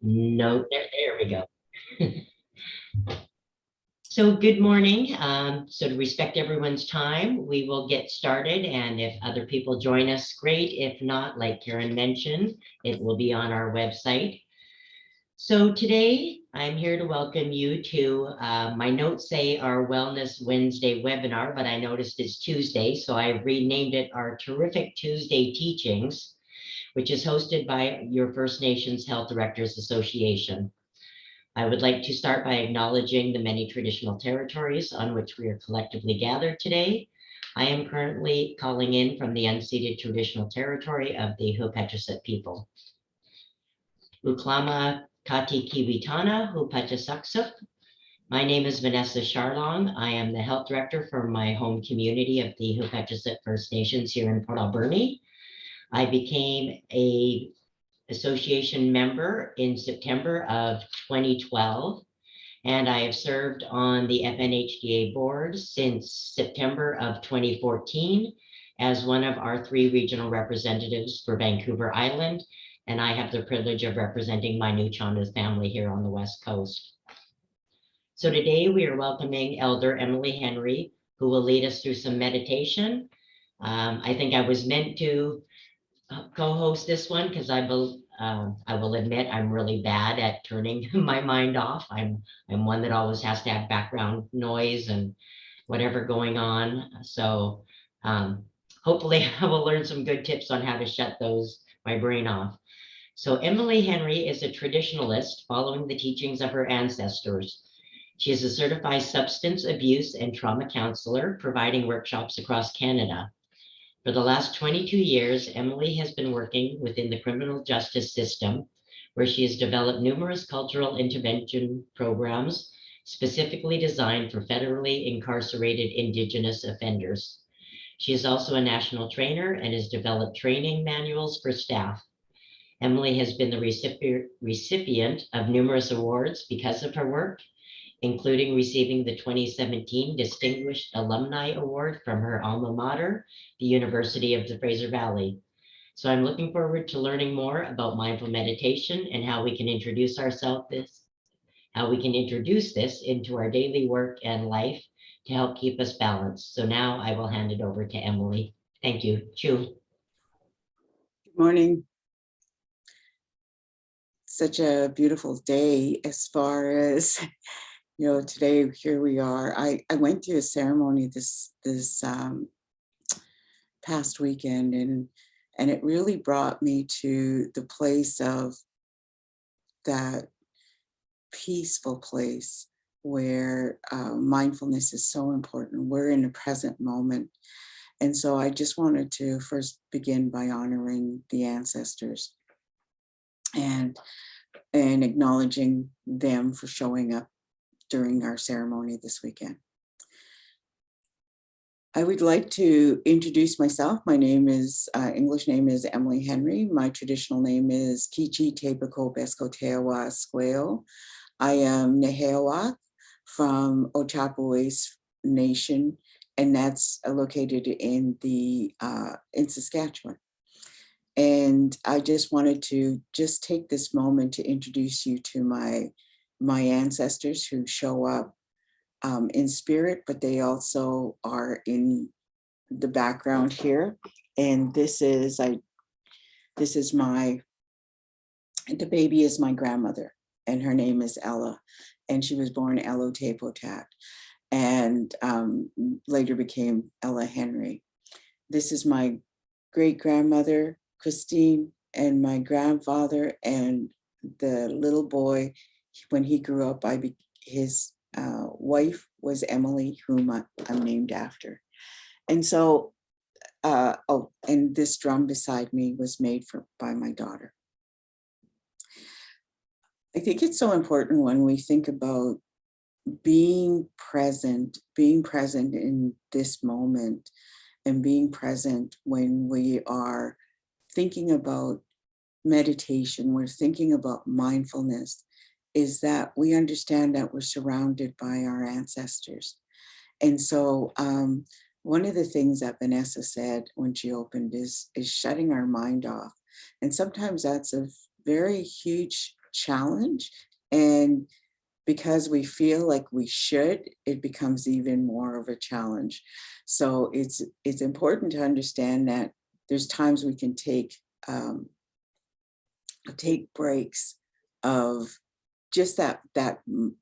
No, there we go. So good morning. So to respect everyone's time, we will get started. And if other people join us, great. If not, like Karen mentioned, it will be on our website. So today I'm here to welcome you to, my notes say our Wellness Wednesday webinar, but I noticed it's Tuesday. So I renamed it our Terrific Tuesday Teachings, which is hosted by your First Nations Health Directors Association. I would like to start by acknowledging the many traditional territories on which we are collectively gathered today. I am currently calling in from the unceded traditional territory of the Hupatchesett people. Uklama Kati Kiwitana Hupatchesaksup. My name is Vanessa Charlong. I am the health director for my home community of the Hupatchesett First Nations here in Port Alberni. I became a association member in September of 2012, and I have served on the FNHDA board since September of 2014 as one of our 3 regional representatives for Vancouver Island, and I have the privilege of representing my Nuu-Chah-Nulth family here on the West Coast. So today we are welcoming Elder Emily Henry, who will lead us through some meditation. I think I was meant to co-host this one because I will admit I'm really bad at turning my mind off. I'm one that always has to have background noise and whatever going on. So hopefully I will learn some good tips on how to shut my brain off. So Emily Henry is a traditionalist following the teachings of her ancestors. She is a certified substance abuse and trauma counselor, providing workshops across Canada. For the last 22 years, Emily has been working within the criminal justice system, where she has developed numerous cultural intervention programs specifically designed for federally incarcerated Indigenous offenders. She is also a national trainer and has developed training manuals for staff. Emily has been the recipient of numerous awards because of her work, including receiving the 2017 Distinguished Alumni Award from her alma mater, the University of the Fraser Valley. So I'm looking forward to learning more about mindful meditation and how we can introduce this into our daily work and life to help keep us balanced. So now I will hand it over to Emily. Thank you. Chu. Good morning. Such a beautiful day as far as, today, here we are. I went to a ceremony this past weekend, and it really brought me to the place of that peaceful place where mindfulness is so important. We're in the present moment. And so I just wanted to first begin by honoring the ancestors and acknowledging them for showing up during our ceremony this weekend. I would like to introduce myself. My name is, English name is Emily Henry. My traditional name is Kichi Tebako Besko Teawa Squale. I am Nehewa from Ochapowace Nation, and that's located in Saskatchewan. And I just wanted to take this moment to introduce you to my ancestors who show up in spirit, but they also are in the background here. And the baby is my grandmother, and her name is Ella, and she was born Elo Tepotat, and later became Ella Henry. This is my great-grandmother, Christine, and my grandfather, and the little boy, when he grew up, his wife was Emily, whom I'm named after. And so, and this drum beside me was made by my daughter. I think it's so important when we think about being present in this moment, and being present when we are thinking about meditation, we're thinking about mindfulness, is that we understand that we're surrounded by our ancestors. And so one of the things that Vanessa said when she opened is shutting our mind off. And sometimes that's a very huge challenge. And because we feel like we should, it becomes even more of a challenge. So it's important to understand that there's times we can take breaks of just that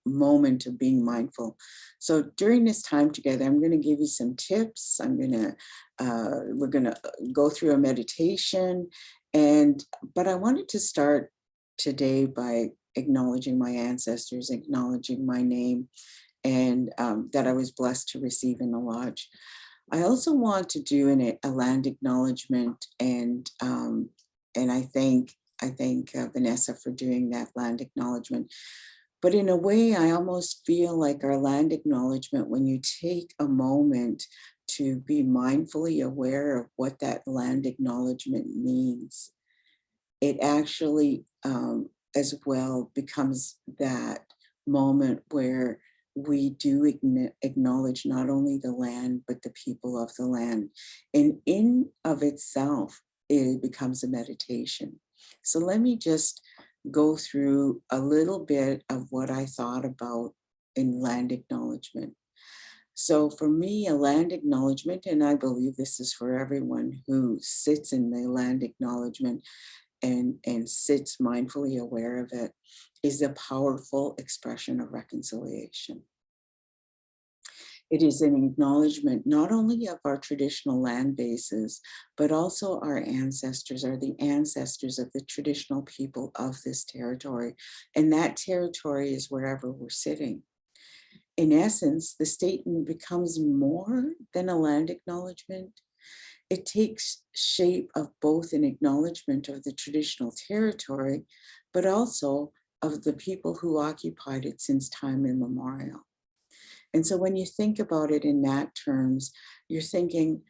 moment of being mindful. So during this time together, I'm going to give you some tips. We're going to go through a meditation, but I wanted to start today by acknowledging my ancestors, acknowledging my name, and that I was blessed to receive in the lodge. I also want to do a land acknowledgement, and I thank Vanessa for doing that land acknowledgement. But in a way, I almost feel like our land acknowledgement, when you take a moment to be mindfully aware of what that land acknowledgement means, it actually as well becomes that moment where we do acknowledge not only the land, but the people of the land. And in of itself, it becomes a meditation. So let me just go through a little bit of what I thought about in land acknowledgement. So for me, a land acknowledgement, and I believe this is for everyone who sits in the land acknowledgement and sits mindfully aware of it, is a powerful expression of reconciliation. It is an acknowledgement not only of our traditional land bases, but also our ancestors are the ancestors of the traditional people of this territory. And that territory is wherever we're sitting. In essence, the statement becomes more than a land acknowledgement. It takes shape of both an acknowledgement of the traditional territory, but also of the people who occupied it since time immemorial. And so when you think about it in that terms, you're thinking,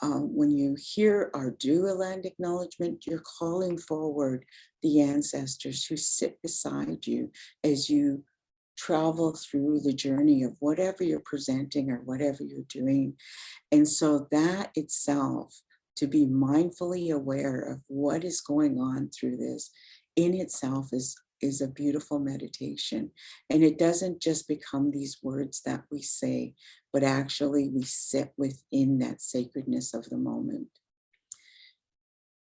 when you hear or do a land acknowledgement, you're calling forward the ancestors who sit beside you as you travel through the journey of whatever you're presenting or whatever you're doing. And so that itself, to be mindfully aware of what is going on through this in itself is a beautiful meditation. And it doesn't just become these words that we say, but actually we sit within that sacredness of the moment.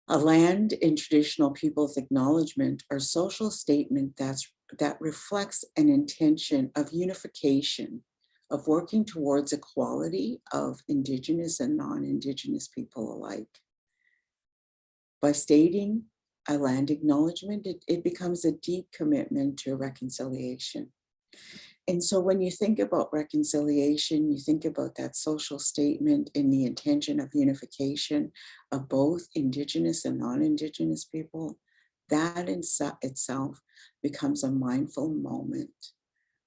A land in traditional people's acknowledgement or social statement that reflects an intention of unification, of working towards equality of Indigenous and non-Indigenous people alike. By stating a land acknowledgement, it becomes a deep commitment to reconciliation. And so when you think about reconciliation, you think about that social statement in the intention of unification of both Indigenous and non-Indigenous people, that in itself becomes a mindful moment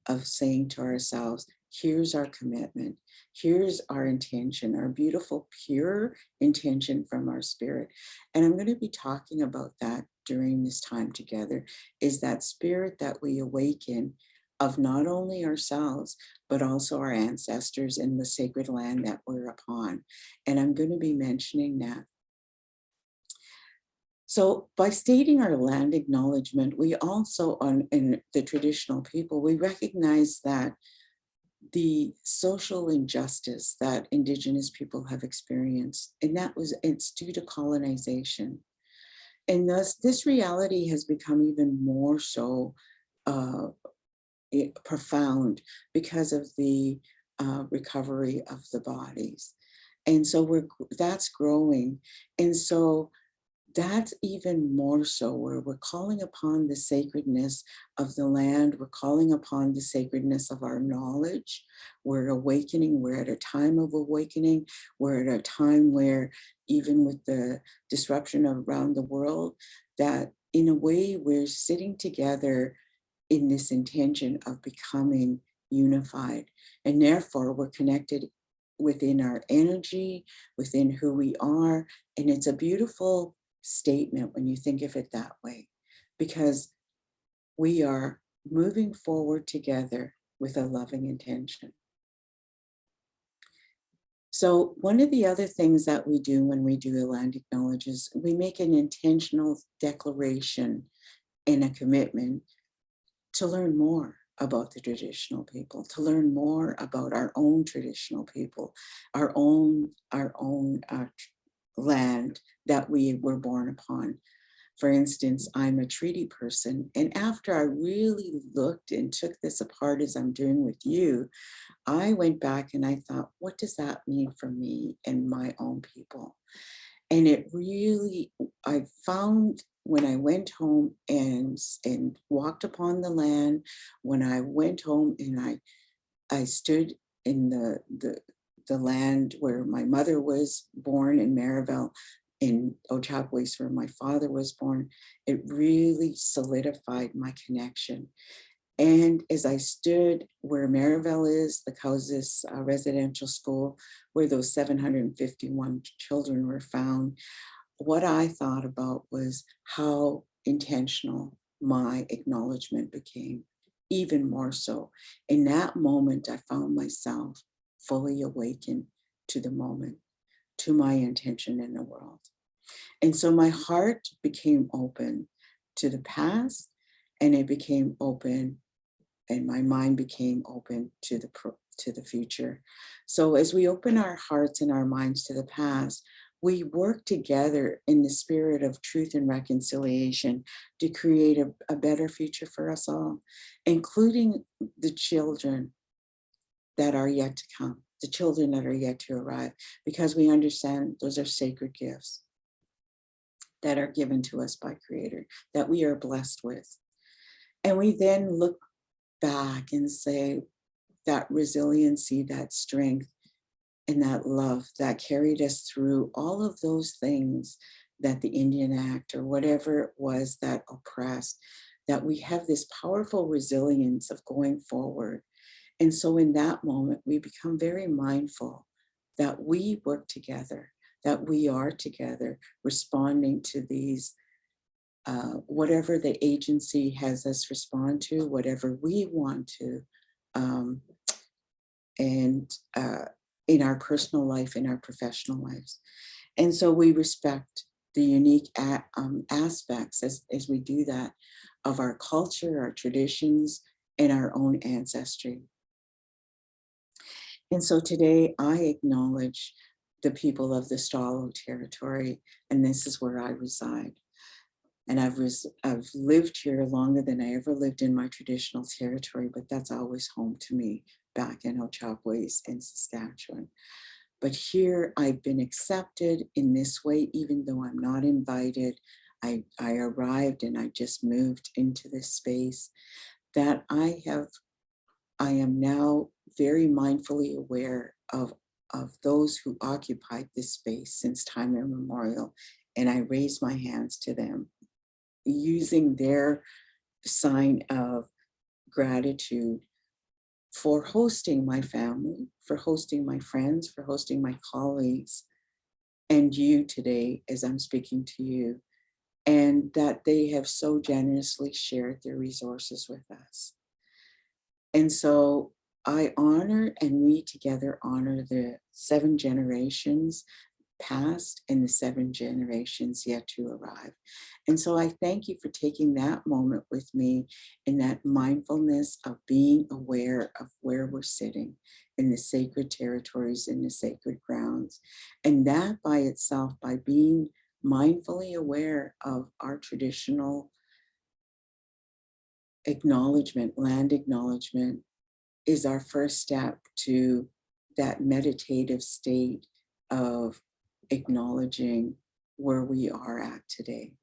of saying to ourselves, here's our commitment, here's our intention, our beautiful, pure intention from our spirit. And I'm going to be talking about that during this time together, is that spirit that we awaken of not only ourselves, but also our ancestors in the sacred land that we're upon. And I'm going to be mentioning that. So by stating our land acknowledgement, we also, in the traditional people, we recognize that the social injustice that Indigenous people have experienced, and it's due to colonization. And thus, this reality has become even more so profound because of the recovery of the bodies. And so that's growing. And so that's even more so where we're calling upon the sacredness of the land. We're calling upon the sacredness of our knowledge. We're awakening. We're at a time of awakening. We're at a time where, even with the disruption around the world, that in a way we're sitting together in this intention of becoming unified. And therefore we're connected within our energy, within who we are. And it's a beautiful statement when you think of it that way, because we are moving forward together with a loving intention. So one of the other things that we do when we do a land acknowledge is we make an intentional declaration and a commitment to learn more about the traditional people, to learn more about our own traditional people, our own land that we were born upon. For instance, I'm a treaty person, and after I really looked and took this apart as I'm doing with you, I went back and I thought, what does that mean for me and my own people? And it really, I found when I went home and walked upon the land, when I went home and I stood in the land where my mother was born in Maryville, in Ochapowace where my father was born, it really solidified my connection. And as I stood where Maryville is, the Cowsis residential school, where those 751 children were found, what I thought about was how intentional my acknowledgement became, even more so. In that moment, I found myself fully awakened to the moment, to my intention in the world. And so my heart became open to the past, and it became open, and my mind became open to the future. So as we open our hearts and our minds to the past, we work together in the spirit of truth and reconciliation to create a better future for us all, including the children that are yet to come, the children that are yet to arrive, because we understand those are sacred gifts that are given to us by Creator, that we are blessed with. And we then look back and say that resiliency, that strength, and that love that carried us through all of those things that the Indian Act or whatever it was that oppressed, that we have this powerful resilience of going forward. And so in that moment, we become very mindful that we work together, that we are together responding to these, whatever the agency has us respond to, whatever we want to, and in our personal life, in our professional lives. And so we respect the unique aspects as we do that of our culture, our traditions, and our own ancestry. And so today I acknowledge the people of the Stalo territory, and this is where I reside. And I've lived here longer than I ever lived in my traditional territory, but that's always home to me back in Ochapowace in Saskatchewan. But here I've been accepted in this way, even though I'm not invited. I arrived and I just moved into this space that I am now very mindfully aware of those who occupied this space since time immemorial. And I raise my hands to them, using their sign of gratitude for hosting my family, for hosting my friends, for hosting my colleagues, and you today as I'm speaking to you, and that they have so generously shared their resources with us. And so I honor, and we together honor, the 7 generations past and the 7 generations yet to arrive. And so I thank you for taking that moment with me in that mindfulness of being aware of where we're sitting in the sacred territories, in the sacred grounds. And that by itself, by being mindfully aware of our traditional acknowledgement, land acknowledgement, is our first step to that meditative state of acknowledging where we are at today.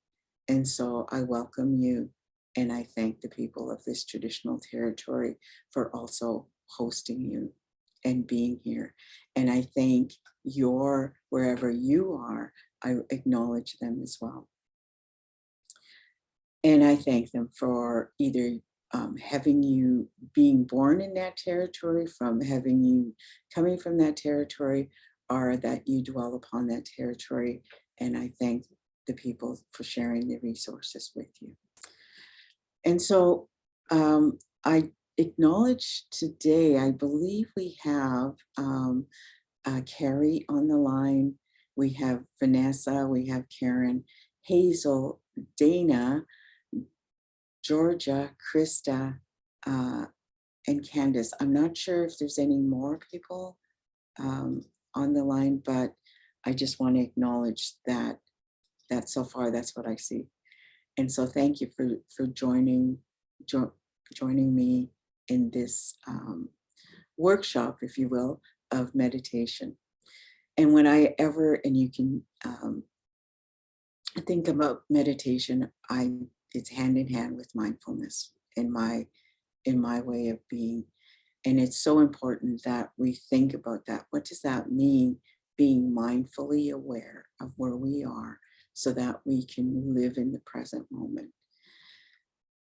And so I welcome you, and I thank the people of this traditional territory for also hosting you and being here. And I thank wherever you are, I acknowledge them as well. And I thank them for either having you being born in that territory, from having you coming from that territory, or that you dwell upon that territory. And I thank the people for sharing their resources with you. And so I acknowledge today, I believe we have Carrie on the line. We have Vanessa, we have Karen, Hazel, Dana, Georgia, Krista, and Candace. I'm not sure if there's any more people on the line, but I just want to acknowledge that so far that's what I see. And so thank you for joining me in this workshop, if you will, of meditation. And when I ever, and you can think about meditation, it's hand in hand with mindfulness in my way of being. And it's so important that we think about that. What does that mean? Being mindfully aware of where we are so that we can live in the present moment.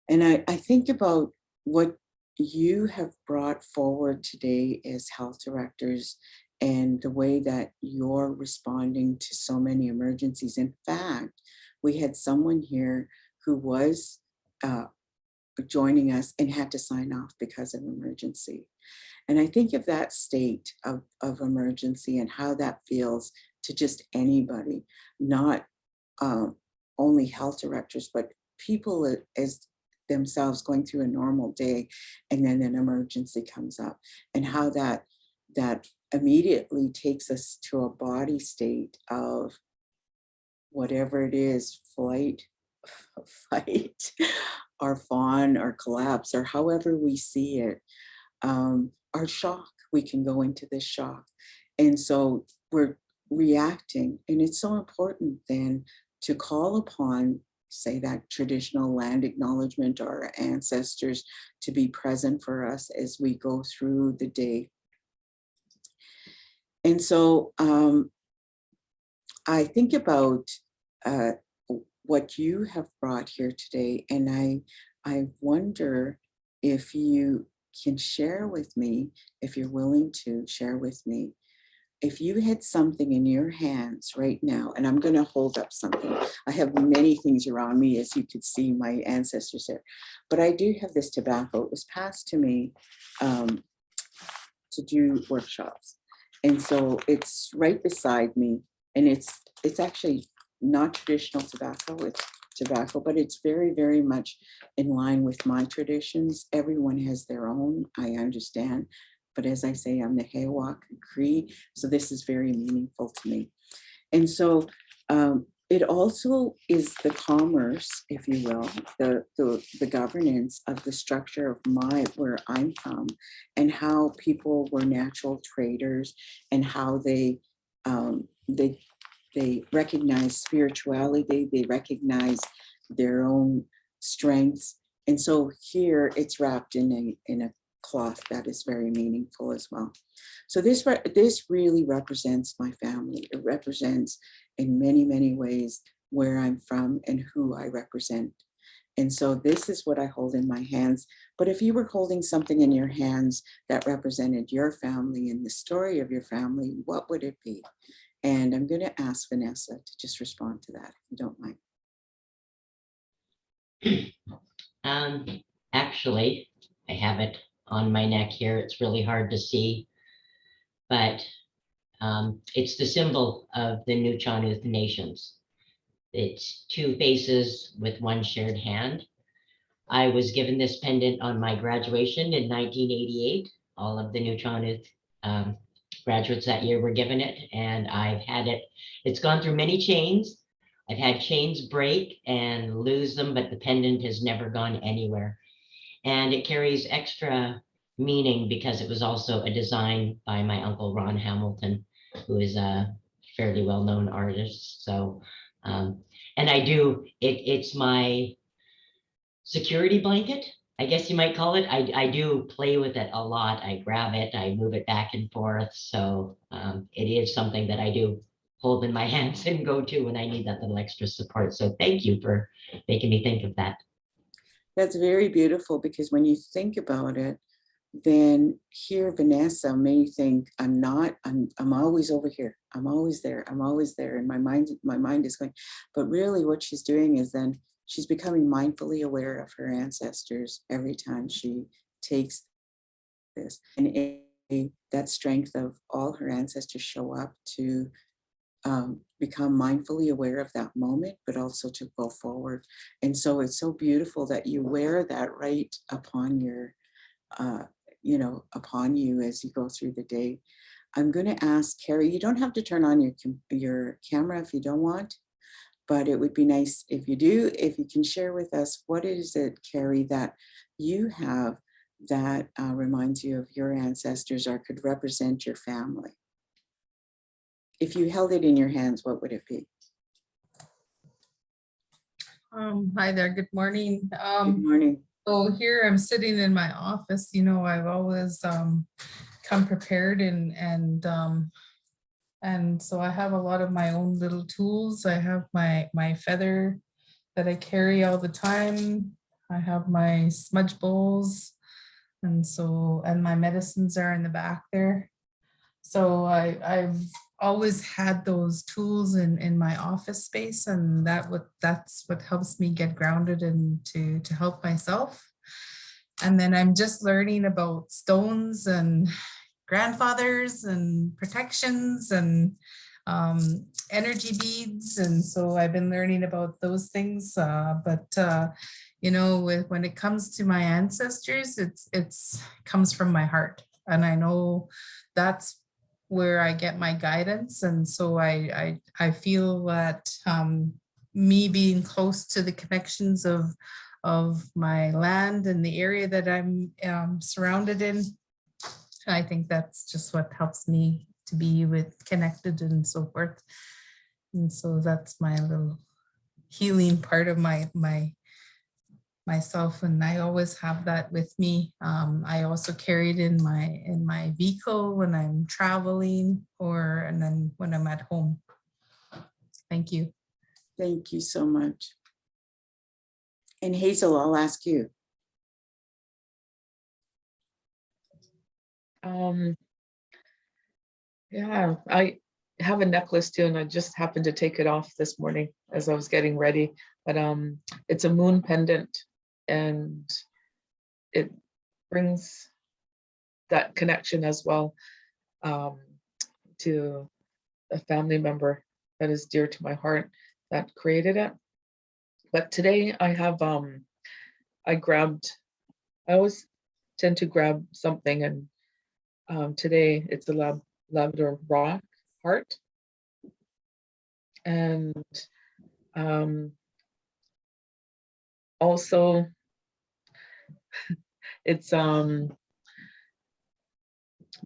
And I think about what you have brought forward today as health directors and the way that you're responding to so many emergencies. In fact, we had someone here who was joining us and had to sign off because of emergency. And I think of that state of emergency and how that feels to just anybody, not only health directors, but people as themselves going through a normal day, and then an emergency comes up, and how that immediately takes us to a body state of whatever it is, flight, fight, or fawn, or collapse, or however we see it, our shock. We can go into this shock. And so we're reacting. And it's so important then to call upon, say, that traditional land acknowledgement, or our ancestors to be present for us as we go through the day. And so I think about what you have brought here today, and I wonder if you can share with me, if you're willing to share with me, if you had something in your hands right now, and I'm going to hold up something. I have many things around me, as you could see, my ancestors there, but I do have this tobacco. It was passed to me to do workshops. And so it's right beside me, and it's actually not traditional tobacco, it's tobacco, but it's very, very much in line with my traditions. Everyone has their own, I understand. But as I say, I'm the Hayawak Cree, so this is very meaningful to me. And so it also is the commerce, if you will, the governance of the structure of where I'm from, and how people were natural traders, and how they recognize spirituality, they recognize their own strengths. And so here it's wrapped in a cloth that is very meaningful as well. So this really represents my family. It represents in many, many ways where I'm from and who I represent. And so this is what I hold in my hands. But if you were holding something in your hands that represented your family and the story of your family, what would it be? And I'm going to ask Vanessa to just respond to that, if you don't mind. Actually, I have it on my neck here. It's really hard to see, but it's the symbol of the Nuu-chah-nulth Nations. It's two faces with one shared hand. I was given this pendant on my graduation in 1988. All of the Nuu-chah-nulth graduates that year were given it, and I've had it. It's gone through many chains. I've had chains break and lose them, but the pendant has never gone anywhere. And it carries extra meaning because it was also a design by my uncle Ron Hamilton, who is a fairly well-known artist. So, and it's my security blanket, I guess you might call it. I do play with it a lot. I grab it, I move it back and forth. So it is something that I do hold in my hands and go to when I need that little extra support. So thank you for making me think of that. That's very beautiful, because when you think about it, then here Vanessa may think I'm always over here. I'm always there. And my mind is going, but really what she's doing is then she's becoming mindfully aware of her ancestors every time she takes this. And that strength of all her ancestors show up to become mindfully aware of that moment, but also to go forward. And so it's so beautiful that you wear that right upon your, upon you as you go through the day. I'm going to ask Carrie, you don't have to turn on your camera if you don't want, but it would be nice if you do, if you can share with us, what is it, Carrie, that you have that reminds you of your ancestors or could represent your family? If you held it in your hands, what would it be? Hi there, good morning. Good morning. So here I'm sitting in my office, I've always come prepared and so I have a lot of my own little tools. I have my feather that I carry all the time. I have my smudge bowls and my medicines are in the back there. So I've always had those tools in my office space, and that's what helps me get grounded and to help myself. And then I'm just learning about stones and grandfathers and protections and energy beads. And so I've been learning about those things. When it comes to my ancestors, it's comes from my heart. And I know that's where I get my guidance. And so I feel that me being close to the connections of my land and the area that I'm surrounded in, I think that's just what helps me to be connected and so forth. And so that's my little healing part of myself, and I always have that with me. I also carry it in my vehicle when I'm traveling and then when I'm at home. Thank you. Thank you so much. And Hazel, I'll ask you. Yeah, I have a necklace too, and I just happened to take it off this morning as I was getting ready. But it's a moon pendant, and it brings that connection as well to a family member that is dear to my heart that created it. But today I have I always tend to grab something, and today it's a Labrador rock heart, and also it's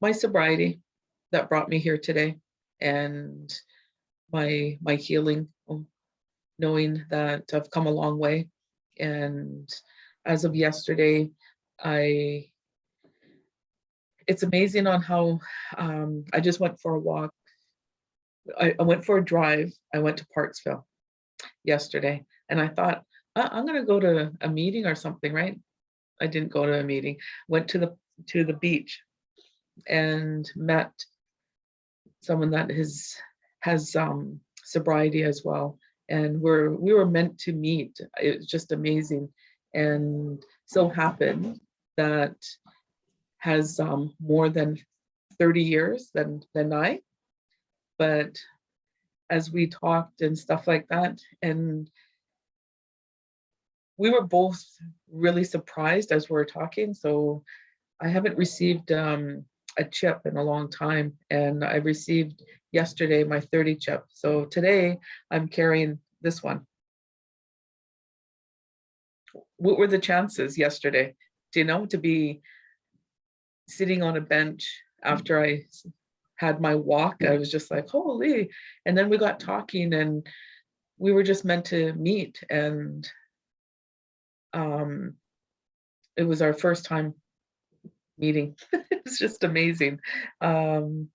my sobriety that brought me here today, and my healing, knowing that I've come a long way. And as of yesterday, it's amazing on how I just went for a walk. I went for a drive. I went to Parksville yesterday, and I thought, I'm gonna go to a meeting or something, right? I didn't go to a meeting. Went to the beach and met someone that has sobriety as well, and we were meant to meet. It was just amazing, and so happened that has more than 30 years than I, but as we talked and stuff like that, and we were both really surprised as we were talking. So I haven't received a chip in a long time, and I received yesterday my 30 chip. So today I'm carrying this one. What were the chances yesterday, to be sitting on a bench after I had my walk? I was just like, holy. And then we got talking, and we were just meant to meet. And it was our first time meeting. It's just amazing. And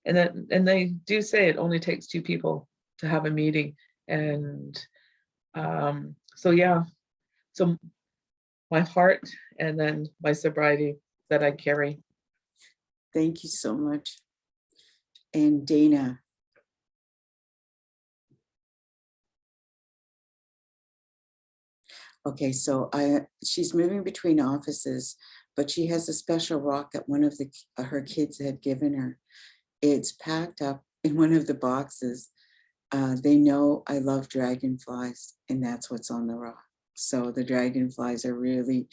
they do say it only takes two people to have a meeting. And so yeah, so my heart and then my sobriety that I carry. Thank you so much. And Dana. Okay, so she's moving between offices, but she has a special rock that one of her kids had given her. It's packed up in one of the boxes They know I love dragonflies, and that's what's on the rock. So the dragonflies are really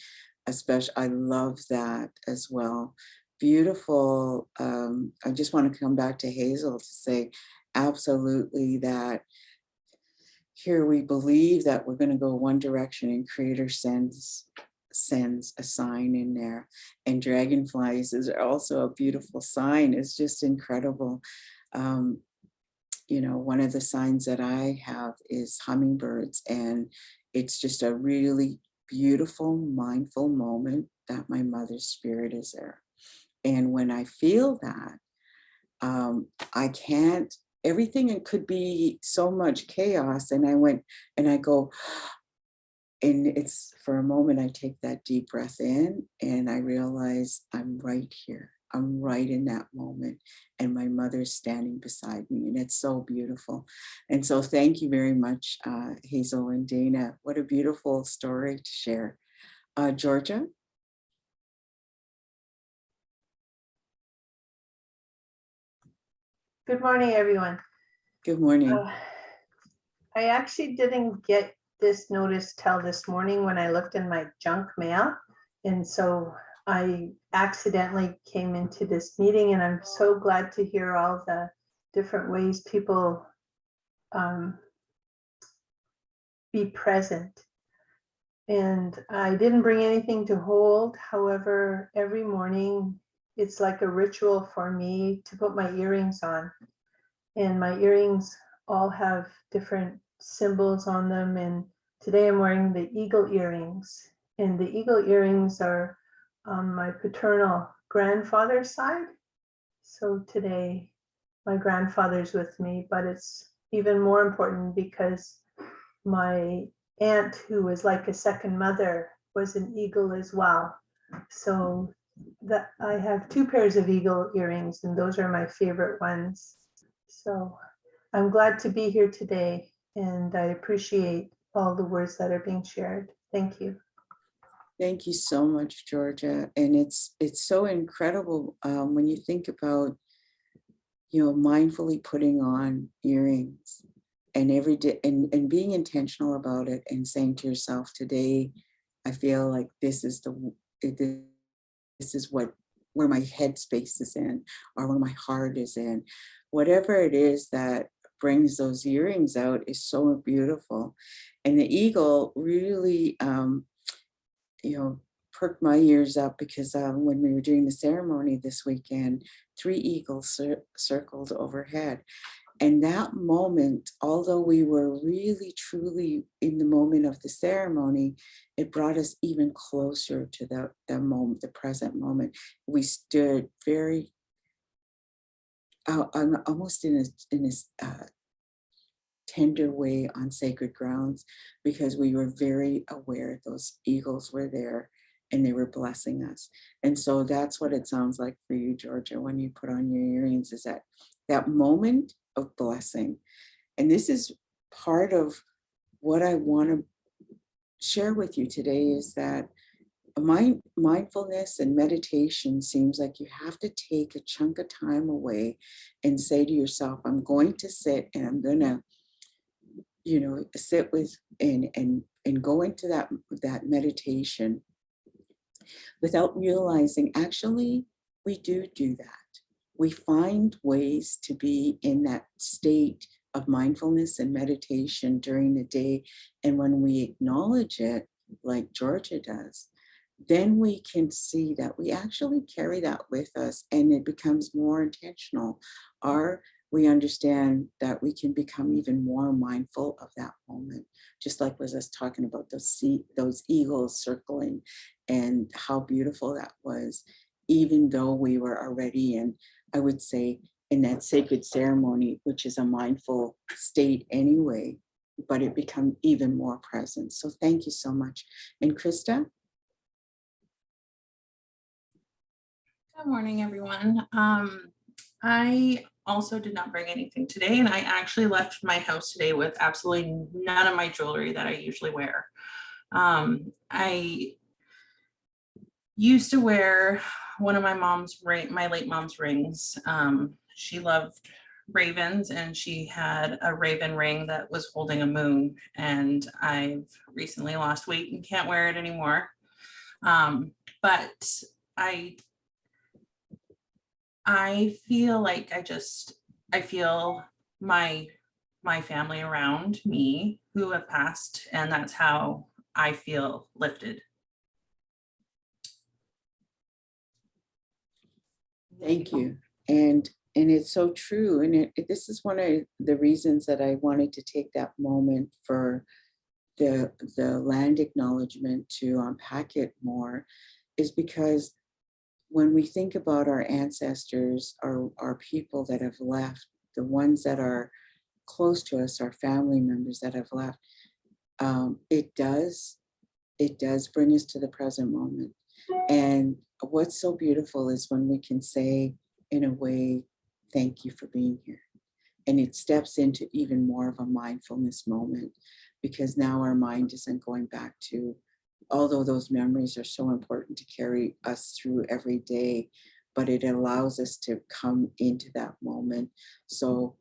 especially, I love that as well. Beautiful. I just want to come back to Hazel to say absolutely that here we believe that we're going to go one direction, and Creator sends a sign in there. And dragonflies is also a beautiful sign. It's just incredible. You know, one of the signs that I have is hummingbirds, and it's just a really beautiful, mindful moment that my mother's spirit is there. And when I feel that, I can't, everything, it could be so much chaos. And I go, and it's for a moment, I take that deep breath in and I realize I'm right here. I'm right in that moment. And my mother's standing beside me. And it's so beautiful. And so thank you very much, Hazel and Dana. What a beautiful story to share. Georgia? Good morning, everyone. Good morning. I actually didn't get this notice till this morning when I looked in my junk mail. And so I accidentally came into this meeting, and I'm so glad to hear all the different ways people be present. And I didn't bring anything to hold. However, every morning it's like a ritual for me to put my earrings on. And my earrings all have different symbols on them. And today I'm wearing the eagle earrings. And the eagle earrings are on my paternal grandfather's side. So today my grandfather's with me, but it's even more important because my aunt, who was like a second mother, was an eagle as well. So that I have 2 pairs of eagle earrings, and those are my favorite ones. So I'm glad to be here today, and I appreciate all the words that are being shared. Thank you. Thank you so much, Georgia. And it's so incredible when you think about, you know, mindfully putting on earrings and every day and being intentional about it and saying to yourself, today, I feel like this is where my headspace is in, or where my heart is in. Whatever it is that brings those earrings out is so beautiful. And the eagle really, you know, perked my ears up because when we were doing the ceremony this weekend, 3 eagles circled overhead. And that moment, although we were really truly in the moment of the ceremony, it brought us even closer to the moment, the present moment. We stood very, almost in a tender way on sacred grounds, because we were very aware those eagles were there and they were blessing us. And so that's what it sounds like for you, Georgia, when you put on your earrings, is that moment of blessing. And this is part of what I want to share with you today, is that mindfulness and meditation seems like you have to take a chunk of time away and say to yourself, I'm going to sit and I'm going to, you know, sit with and go into that meditation without realizing actually we do that. We find ways to be in that state of mindfulness and meditation during the day. And when we acknowledge it, like Georgia does, then we can see that we actually carry that with us, and it becomes more intentional. Or we understand that we can become even more mindful of that moment. Just like was us talking about those eagles circling and how beautiful that was, even though we were already in, I would say, in that sacred ceremony, which is a mindful state anyway, but it become even more present. So thank you so much. And Krista? Good morning, everyone. I also did not bring anything today, and I actually left my house today with absolutely none of my jewelry that I usually wear. I used to wear one of my late mom's rings. She loved ravens, and she had a raven ring that was holding a moon. And I've recently lost weight and can't wear it anymore. But I feel like I feel my family around me who have passed, and that's how I feel lifted. Thank you. And it's so true. And this is one of the reasons that I wanted to take that moment for the land acknowledgement to unpack it more, is because when we think about our ancestors, our people that have left, the ones that are close to us, our family members that have left, it does bring us to the present moment. And what's so beautiful is when we can say, in a way, thank you for being here. And it steps into even more of a mindfulness moment, because now our mind isn't going back to, although those memories are so important to carry us through every day, but it allows us to come into that moment. So,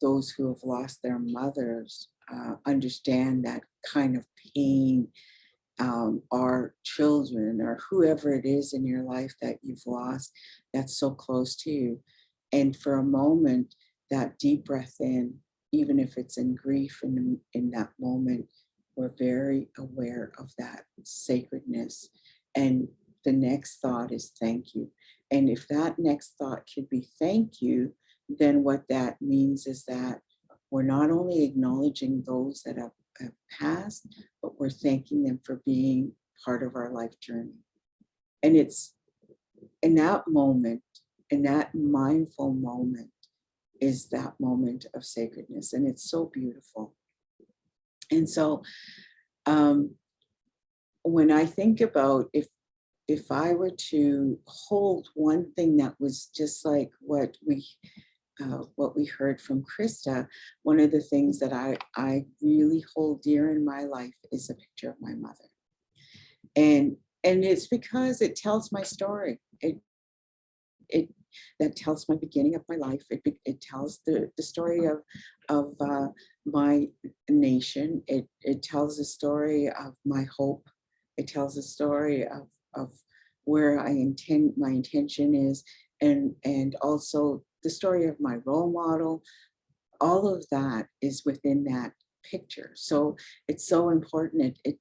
those who have lost their mothers understand that kind of pain. Our children or whoever it is in your life that you've lost, that's so close to you. And for a moment, that deep breath in, even if it's in grief in that moment, we're very aware of that sacredness. And the next thought is thank you. And if that next thought could be thank you, then what that means is that we're not only acknowledging those that have passed, but we're thanking them for being part of our life journey. And it's in that moment, in that mindful moment, is that moment of sacredness. And it's so beautiful. And so when I think about if I were to hold one thing that was just like what we heard from Krista, one of the things that I really hold dear in my life is a picture of my mother. And it's because it tells my story. That tells my beginning of my life. It tells the story of my nation. It tells the story of my hope. It tells the story of where my intention is, and also the story of my role model. All of that is within that picture. So it's so important. It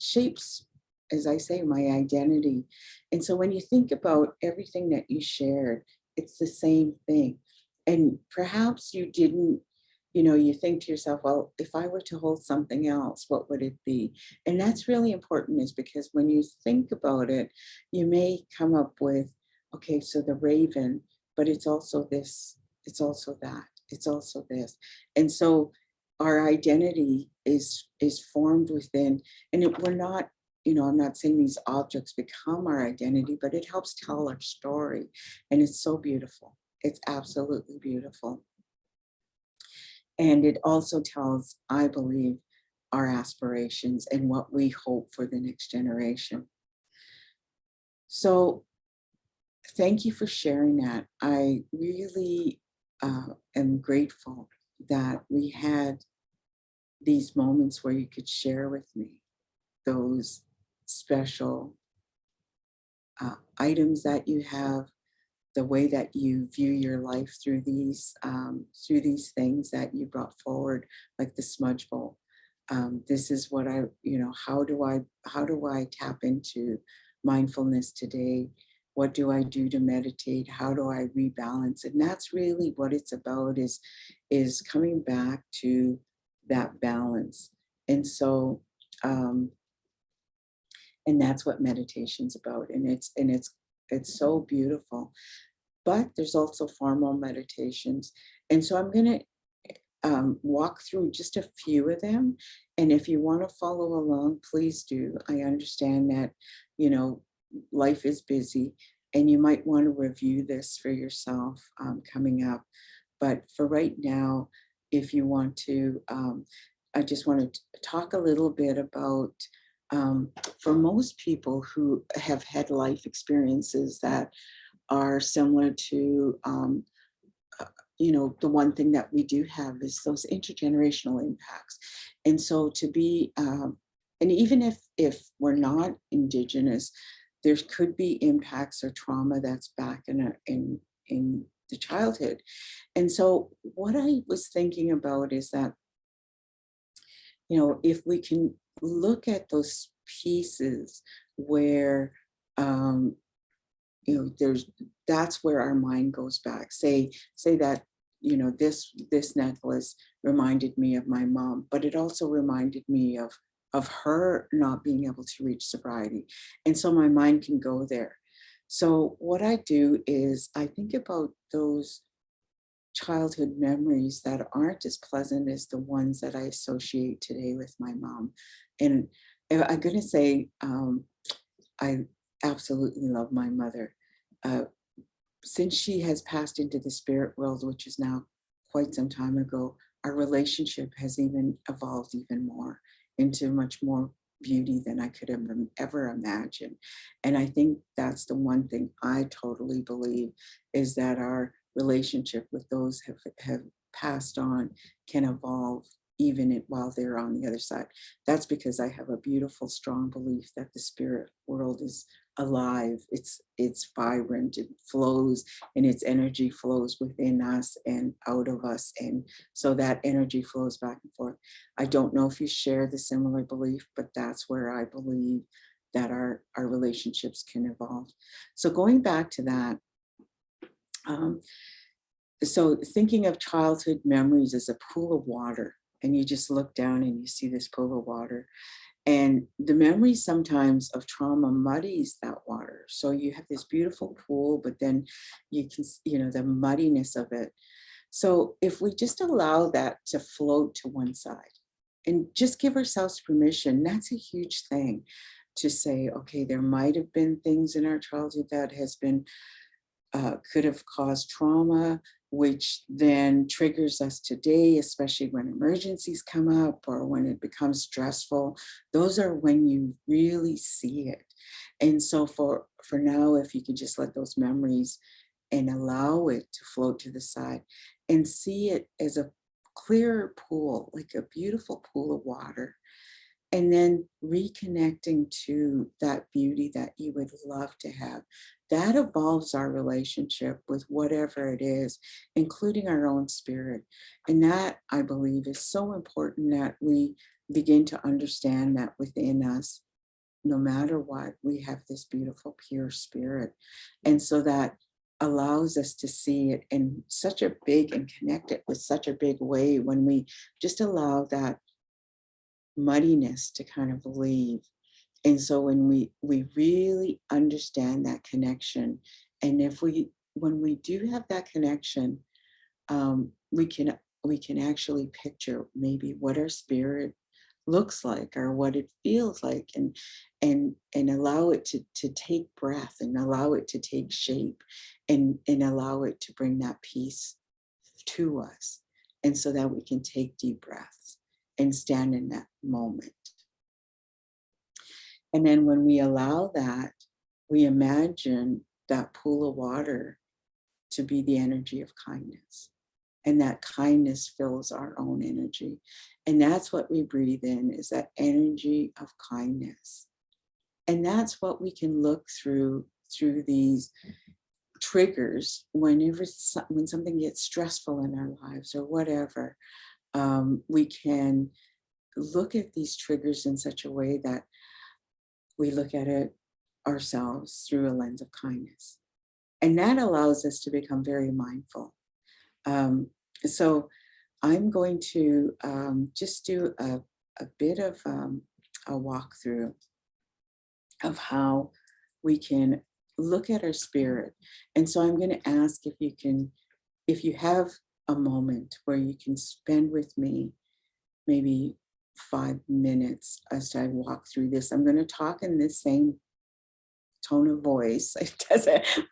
shapes, as I say, my identity. And so when you think about everything that you shared, it's the same thing. And perhaps you didn't, you think to yourself, well, if I were to hold something else, what would it be? And that's really important, is because when you think about it, you may come up with, okay, so the raven, but it's also this, it's also that, it's also this. And so our identity is formed within, and we're not, I'm not saying these objects become our identity, but it helps tell our story. And it's so beautiful. It's absolutely beautiful. And it also tells, I believe, our aspirations and what we hope for the next generation. So thank you for sharing that. I really am grateful that we had these moments where you could share with me those special items that you have, the way that you view your life through these things that you brought forward, like the smudge bowl. This is what how do I tap into mindfulness today? What do I do to meditate? How do I rebalance? And that's really what it's about, is coming back to that balance. And so, and that's what meditation's about. And it's so beautiful. But there's also formal meditations. And so I'm going to walk through just a few of them. And if you want to follow along, please do. I understand that, life is busy and you might want to review this for yourself coming up. But for right now, if you want to, I just want to talk a little bit about, for most people who have had life experiences that are similar to, the one thing that we do have is those intergenerational impacts. And so to be, and even if we're not Indigenous, there could be impacts or trauma that's back in the childhood. And so what I was thinking about is that, if we can look at those pieces where, that's where our mind goes back. Say that, this necklace reminded me of my mom, but it also reminded me of her not being able to reach sobriety. And so my mind can go there. So what I do is I think about those childhood memories that aren't as pleasant as the ones that I associate today with my mom. And I'm going to say, I absolutely love my mother. Since she has passed into the spirit world, which is now quite some time ago, our relationship has even evolved even more into much more beauty than I could have ever imagined. And I think that's the one thing I totally believe, is that our relationship with those have passed on can evolve even while they're on the other side. That's because I have a beautiful, strong belief that the spirit world is alive. It's vibrant, it flows, and its energy flows within us and out of us. And so that energy flows back and forth. I don't know if you share the similar belief, but that's where I believe that our relationships can evolve. So going back to that, so thinking of childhood memories as a pool of water, and you just look down and you see this pool of water. And the memory sometimes of trauma muddies that water. So you have this beautiful pool, but then you can, the muddiness of it. So if we just allow that to float to one side and just give ourselves permission, that's a huge thing to say, okay, there might have been things in our childhood that has been, could have caused trauma, which then triggers us today, especially when emergencies come up or when it becomes stressful. Those are when you really see it. And so for now, if you could just let those memories and allow it to float to the side and see it as a clear pool, like a beautiful pool of water, and then reconnecting to that beauty that you would love to have. That evolves our relationship with whatever it is, including our own spirit. And that, I believe, is so important, that we begin to understand that within us, no matter what, we have this beautiful, pure spirit. And so that allows us to see it in such a big and connect it with such a big way when we just allow that muddiness to kind of leave. And so when we really understand that connection, and when we do have that connection, we can actually picture maybe what our spirit looks like or what it feels like, and allow it to take breath and allow it to take shape, and allow it to bring that peace to us, and so that we can take deep breaths and stand in that moment. And then when we allow that, we imagine that pool of water to be the energy of kindness. And that kindness fills our own energy. And that's what we breathe in, is that energy of kindness. And that's what we can look through these triggers when something gets stressful in our lives or whatever. We can look at these triggers in such a way that we look at it ourselves through a lens of kindness. And that allows us to become very mindful. So I'm going to just do a bit of a walkthrough of how we can look at our spirit. And so I'm going to ask if you have a moment where you can spend with me maybe 5 minutes as I walk through this. I'm going to talk in the same tone of voice.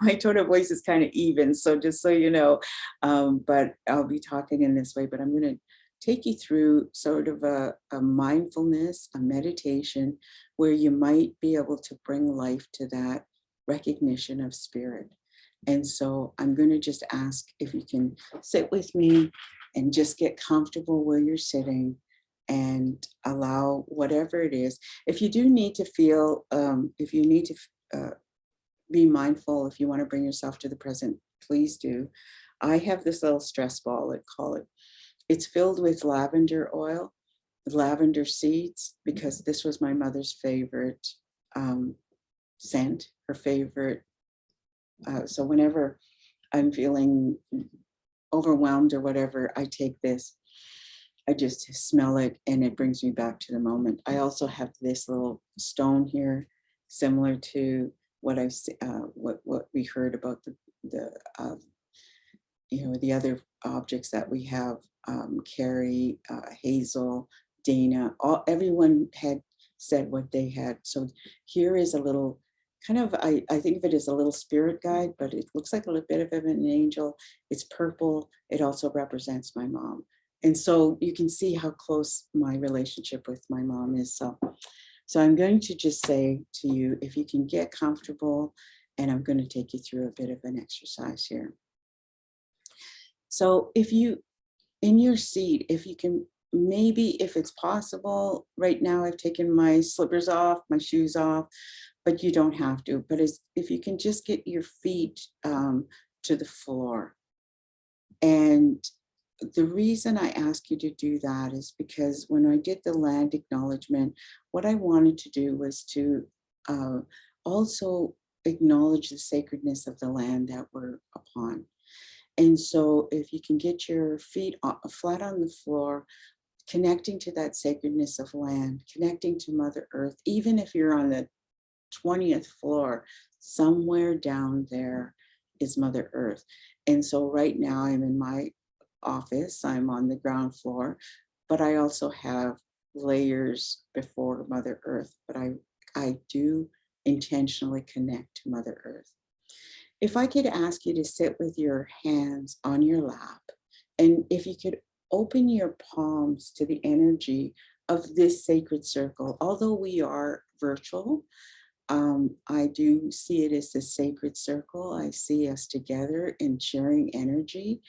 My tone of voice is kind of even, so just so you know, but I'll be talking in this way, but I'm going to take you through sort of a mindfulness, a meditation, where you might be able to bring life to that recognition of spirit. And so I'm going to just ask if you can sit with me and just get comfortable where you're sitting and allow whatever it is. If you do need to feel, if you need to be mindful, if you want to bring yourself to the present, please do. I have this little stress ball, I call it. It's filled with lavender oil, lavender seeds, because this was my mother's favorite scent, her favorite. So whenever I'm feeling overwhelmed or whatever, I take this. I just smell it and it brings me back to the moment. I also have this little stone here, similar to what what we heard about the the other objects that we have. Carrie, Hazel, Dana, everyone had said what they had. So here is a little kind of, I think of it as a little spirit guide, but it looks like a little bit of an angel. It's purple. It also represents my mom. And so you can see how close my relationship with my mom is. So I'm going to just say to you, if you can get comfortable, and I'm going to take you through a bit of an exercise here. So if you, in your seat, if you can, maybe if it's possible, right now I've taken my slippers off, my shoes off, but you don't have to. But if you can just get your feet to the floor. And the reason I ask you to do that is because when I did the land acknowledgement, what I wanted to do was to also acknowledge the sacredness of the land that we're upon. And so if you can get your feet flat on the floor, connecting to that sacredness of land, connecting to Mother Earth, even if you're on the 20th floor, somewhere down there is Mother Earth. And so right now I'm in my office, I'm on the ground floor, but I also have layers before Mother Earth, but I do intentionally connect to Mother Earth. If I could ask you to sit with your hands on your lap, and if you could open your palms to the energy of this sacred circle, although we are virtual, I do see it as a sacred circle. I see us together in sharing energy.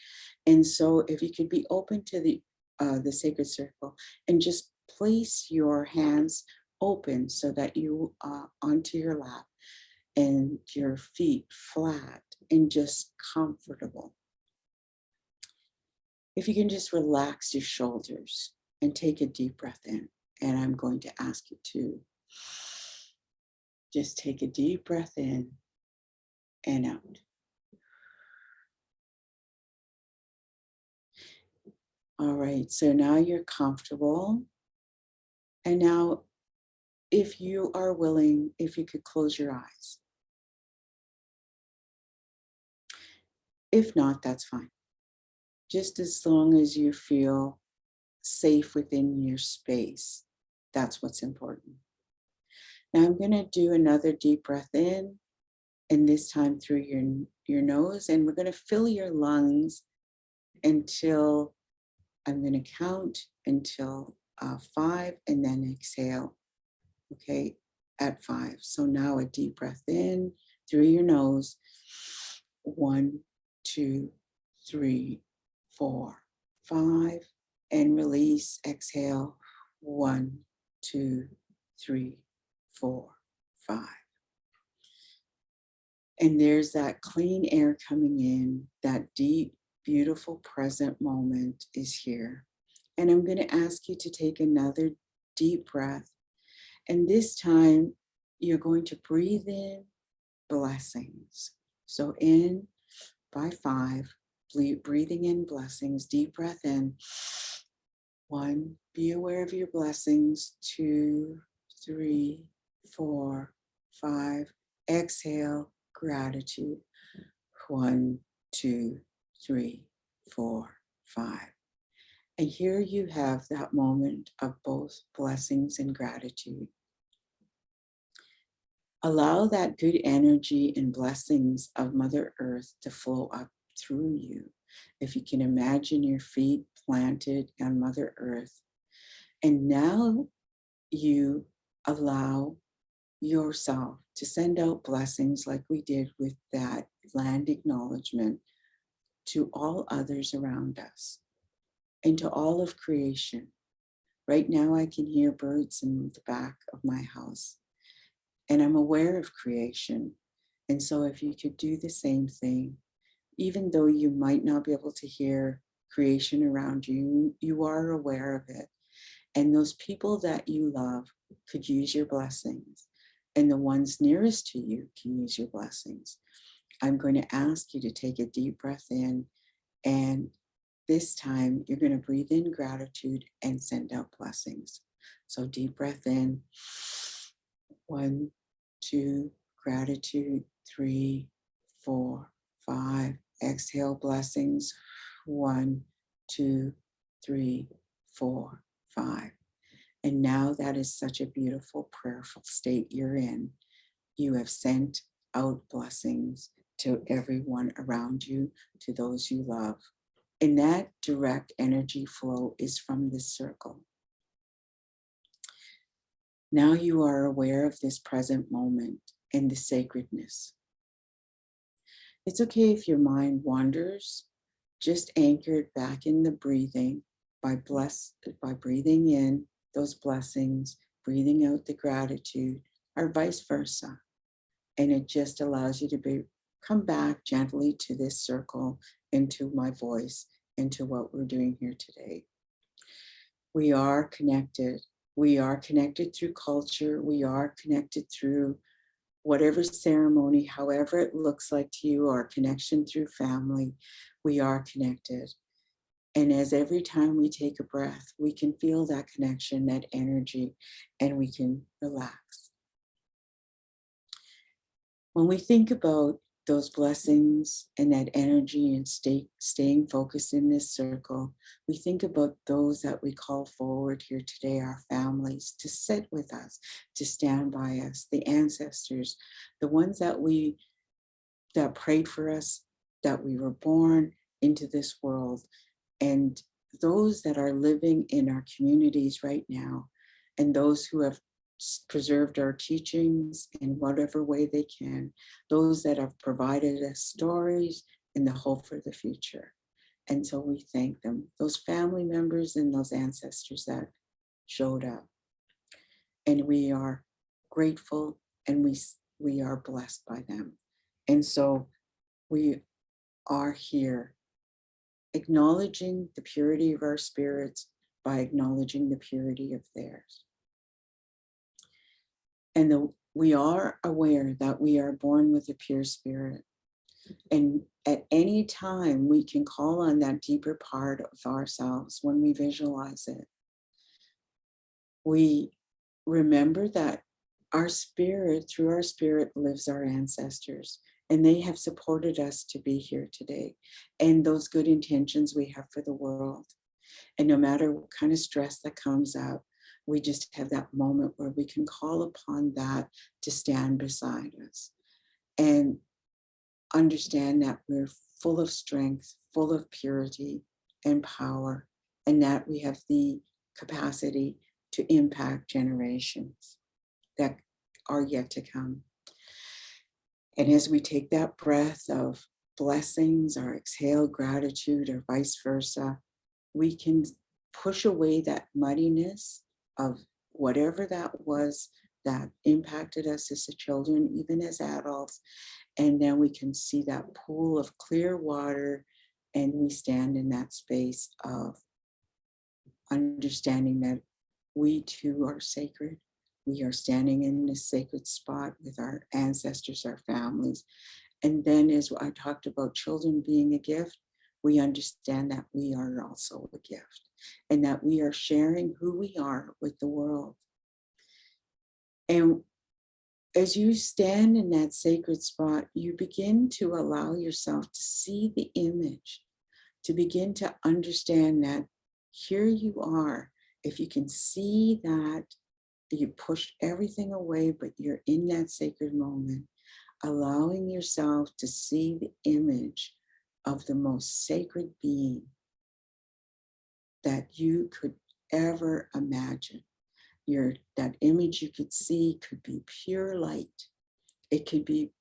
And so if you could be open to the sacred circle and just place your hands open so that you onto your lap and your feet flat and just comfortable. If you can just relax your shoulders and take a deep breath in, and I'm going to ask you to just take a deep breath in and out. All right, so now you're comfortable. And now, if you are willing, if you could close your eyes. If not, that's fine. Just as long as you feel safe within your space, that's what's important. Now I'm going to do another deep breath in, and this time through your nose, and we're going to fill your lungs until I'm going to count until 5 and then exhale, okay, at 5. So now a deep breath in through your nose. 1, 2, 3, 4, 5, and release, exhale. 1, 2, 3, 4, 5. And there's that clean air coming in, that deep, beautiful present moment is here. And I'm going to ask you to take another deep breath. And this time you're going to breathe in blessings. So in by 5, breathing in blessings, deep breath in. 1, be aware of your blessings. 2, 3, 4, 5. Exhale, gratitude. 1, 2, 3, 4, 5. And here you have that moment of both blessings and gratitude. Allow that good energy and blessings of Mother Earth to flow up through you. If you can imagine your feet planted on Mother Earth. And now you allow yourself to send out blessings like we did with that land acknowledgement to all others around us and to all of creation. Right now, I can hear birds in the back of my house, and I'm aware of creation. And so if you could do the same thing, even though you might not be able to hear creation around you, you are aware of it. And those people that you love could use your blessings, and the ones nearest to you can use your blessings. I'm going to ask you to take a deep breath in, and this time you're going to breathe in gratitude and send out blessings. So deep breath in, 1, 2, gratitude, 3, 4, 5. Exhale, blessings, 1, 2, 3, 4, 5. And now that is such a beautiful, prayerful state you're in. You have sent out blessings to everyone around you, to those you love. And that direct energy flow is from this circle. Now you are aware of this present moment and the sacredness. It's okay if your mind wanders, just anchor it back in the breathing by breathing in those blessings, breathing out the gratitude, or vice versa. And it just allows you to come back gently to this circle, into my voice, into what we're doing here today. We are connected. We are connected through culture. We are connected through whatever ceremony, however it looks like to you, our connection through family. We are connected. And as every time we take a breath, we can feel that connection, that energy, and we can relax. When we think about those blessings and that energy and staying focused in this circle, we think about those that we call forward here today, our families, to sit with us, to stand by us, the ancestors, the ones that prayed for us, that we were born into this world, and those that are living in our communities right now, and those who have preserved our teachings in whatever way they can, those that have provided us stories and the hope for the future. And so we thank them, those family members and those ancestors that showed up. And we are grateful, and we are blessed by them. And so we are here acknowledging the purity of our spirits by acknowledging the purity of theirs. And we are aware that we are born with a pure spirit. And at any time, we can call on that deeper part of ourselves when we visualize it. We remember that our spirit, through our spirit, lives our ancestors, and they have supported us to be here today, and those good intentions we have for the world. And no matter what kind of stress that comes up, we just have that moment where we can call upon that to stand beside us and understand that we're full of strength, full of purity and power, and that we have the capacity to impact generations that are yet to come. And as we take that breath of blessings or exhale gratitude or vice versa, we can push away that muddiness of whatever that was that impacted us as children, even as adults. And then we can see that pool of clear water, and we stand in that space of understanding that we too are sacred. We are standing in this sacred spot with our ancestors, our families. And then, as I talked about children being a gift, we understand that we are also a gift, and that we are sharing who we are with the world. And as you stand in that sacred spot, you begin to allow yourself to see the image, to begin to understand that here you are. If you can see that, you pushed everything away, but you're in that sacred moment, allowing yourself to see the image of the most sacred being that you could ever imagine. That image you could see could be pure light. It could be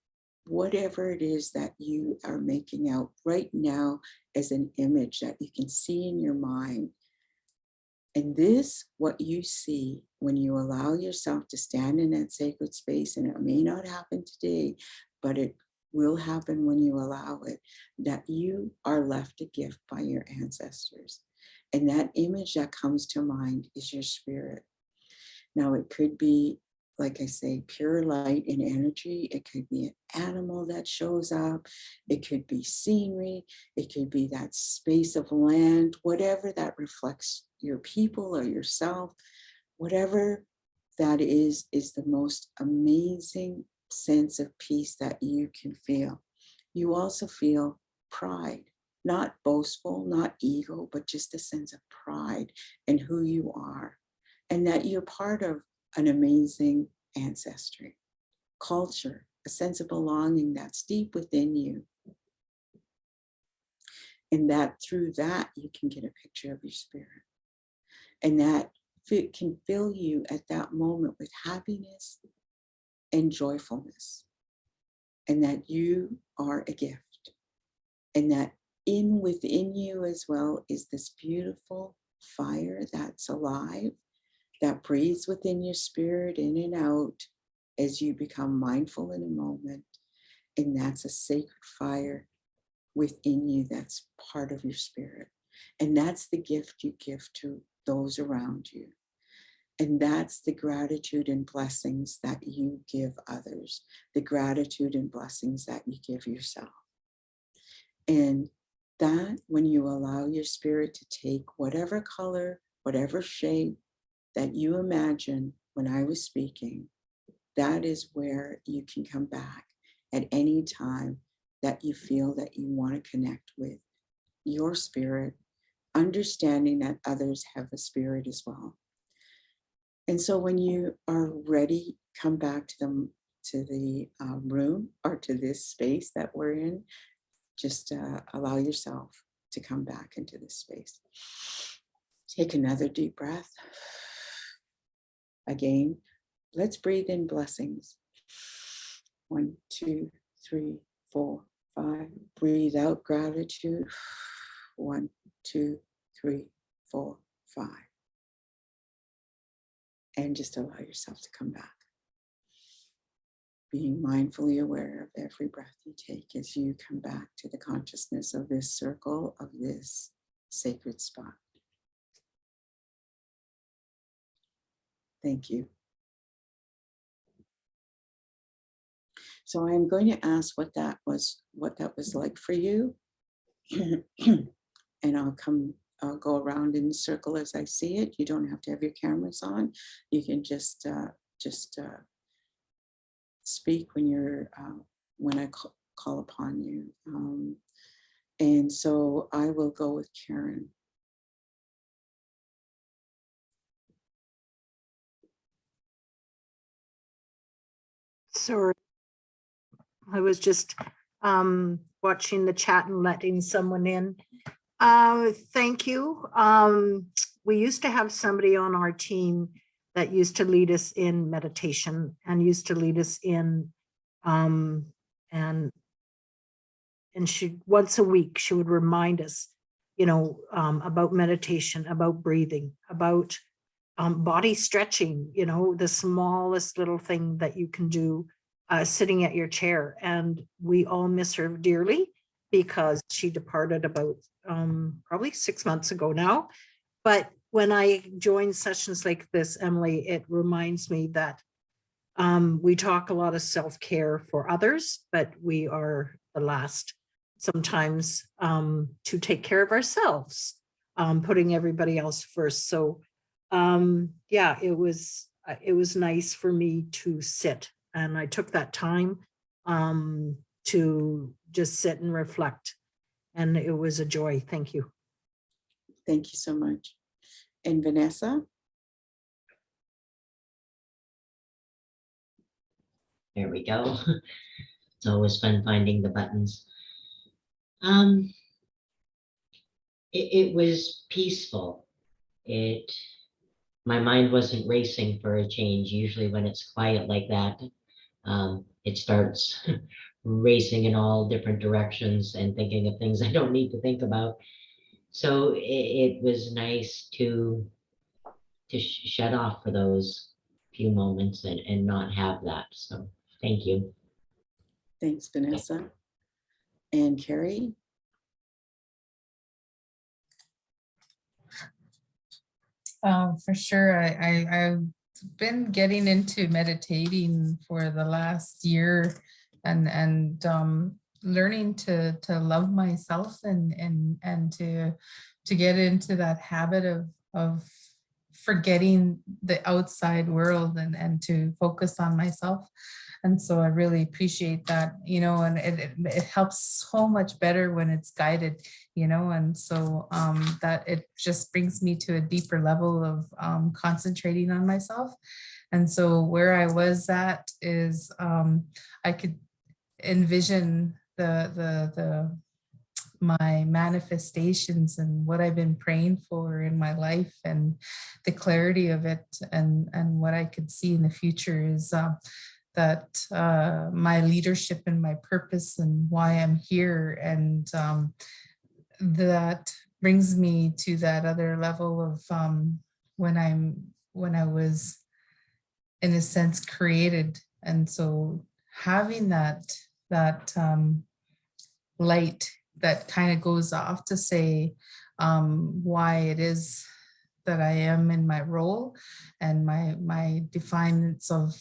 whatever it is that you are making out right now as an image that you can see in your mind. And this, what you see when you allow yourself to stand in that sacred space, and it may not happen today, but it will happen when you allow it, that you are left a gift by your ancestors. And that image that comes to mind is your spirit. Now, it could be, like I say, pure light and energy. It could be an animal that shows up. It could be scenery. It could be that space of land, whatever that reflects your people or yourself. Whatever that is the most amazing sense of peace that you can feel. You also feel pride, not boastful, not ego, but just a sense of pride in who you are, and that you're part of an amazing ancestry, culture, a sense of belonging that's deep within you. And that through that, you can get a picture of your spirit. And that can fill you at that moment with happiness and joyfulness. And that you are a gift. And that within you as well is this beautiful fire that's alive, that breathes within your spirit in and out as you become mindful in a moment. And that's a sacred fire within you that's part of your spirit. And that's the gift you give to those around you. And that's the gratitude and blessings that you give others, the gratitude and blessings that you give yourself. And that, when you allow your spirit to take whatever color, whatever shape that you imagine when I was speaking, that is where you can come back at any time that you feel that you want to connect with your spirit, understanding that others have a spirit as well. And so when you are ready, come back to the room or to this space that we're in. Just allow yourself to come back into this space. Take another deep breath. Again, let's breathe in blessings. 1, 2, 3, 4, 5. Breathe out gratitude. 1, 2, 3, 4, 5. And just allow yourself to come back. Being mindfully aware of every breath you take as you come back to the consciousness of this circle, of this sacred spot. Thank you. So I'm going to ask what that was like for you. And I'll go around in the circle as I see it. You don't have to have your cameras on. You can just speak when I call upon you. And so I will go with Karen. Sorry, I was just watching the chat and letting someone in. Thank you. We used to have somebody on our team that used to lead us in meditation and used to lead us in and she, once a week, she would remind us, about meditation, about breathing, about body stretching, the smallest little thing that you can do sitting at your chair. And we all miss her dearly because she departed about probably 6 months ago now. But when I join sessions like this, Emily, it reminds me that we talk a lot of self-care for others, but we are the last sometimes to take care of ourselves, putting everybody else first. So yeah, it was nice for me to sit, and I took that time to just sit and reflect, and it was a joy. Thank you. Thank you so much. And Vanessa? There we go. It's always fun finding the buttons. It was peaceful. My mind wasn't racing for a change. Usually when it's quiet like that, it starts racing in all different directions and thinking of things I don't need to think about. So it was nice to shut off for those few moments and not have that. So thank you. Thanks, Vanessa. And Carrie? For sure, I've been getting into meditating for the last year and learning to love myself and to get into that habit of forgetting the outside world and to focus on myself. And so I really appreciate that, you know, and it helps so much better when it's guided, you know, and so that it just brings me to a deeper level of concentrating on myself. And so where I was at is I could envision my manifestations and what I've been praying for in my life and the clarity of it, and what I could see in the future is that my leadership and my purpose and why I'm here, and that brings me to that other level of when I was in a sense created. And so having that light that kind of goes off to say why it is that I am in my role and my defiance of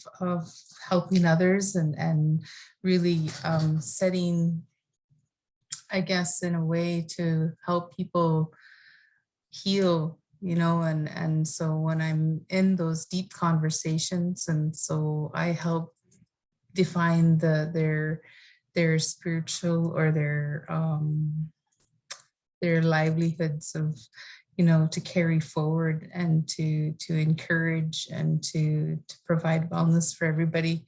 helping others and really setting, I guess, in a way to help people heal, you know, and so when I'm in those deep conversations, and so I help define their spiritual or their livelihoods of, you know, to carry forward and to encourage and to provide wellness for everybody.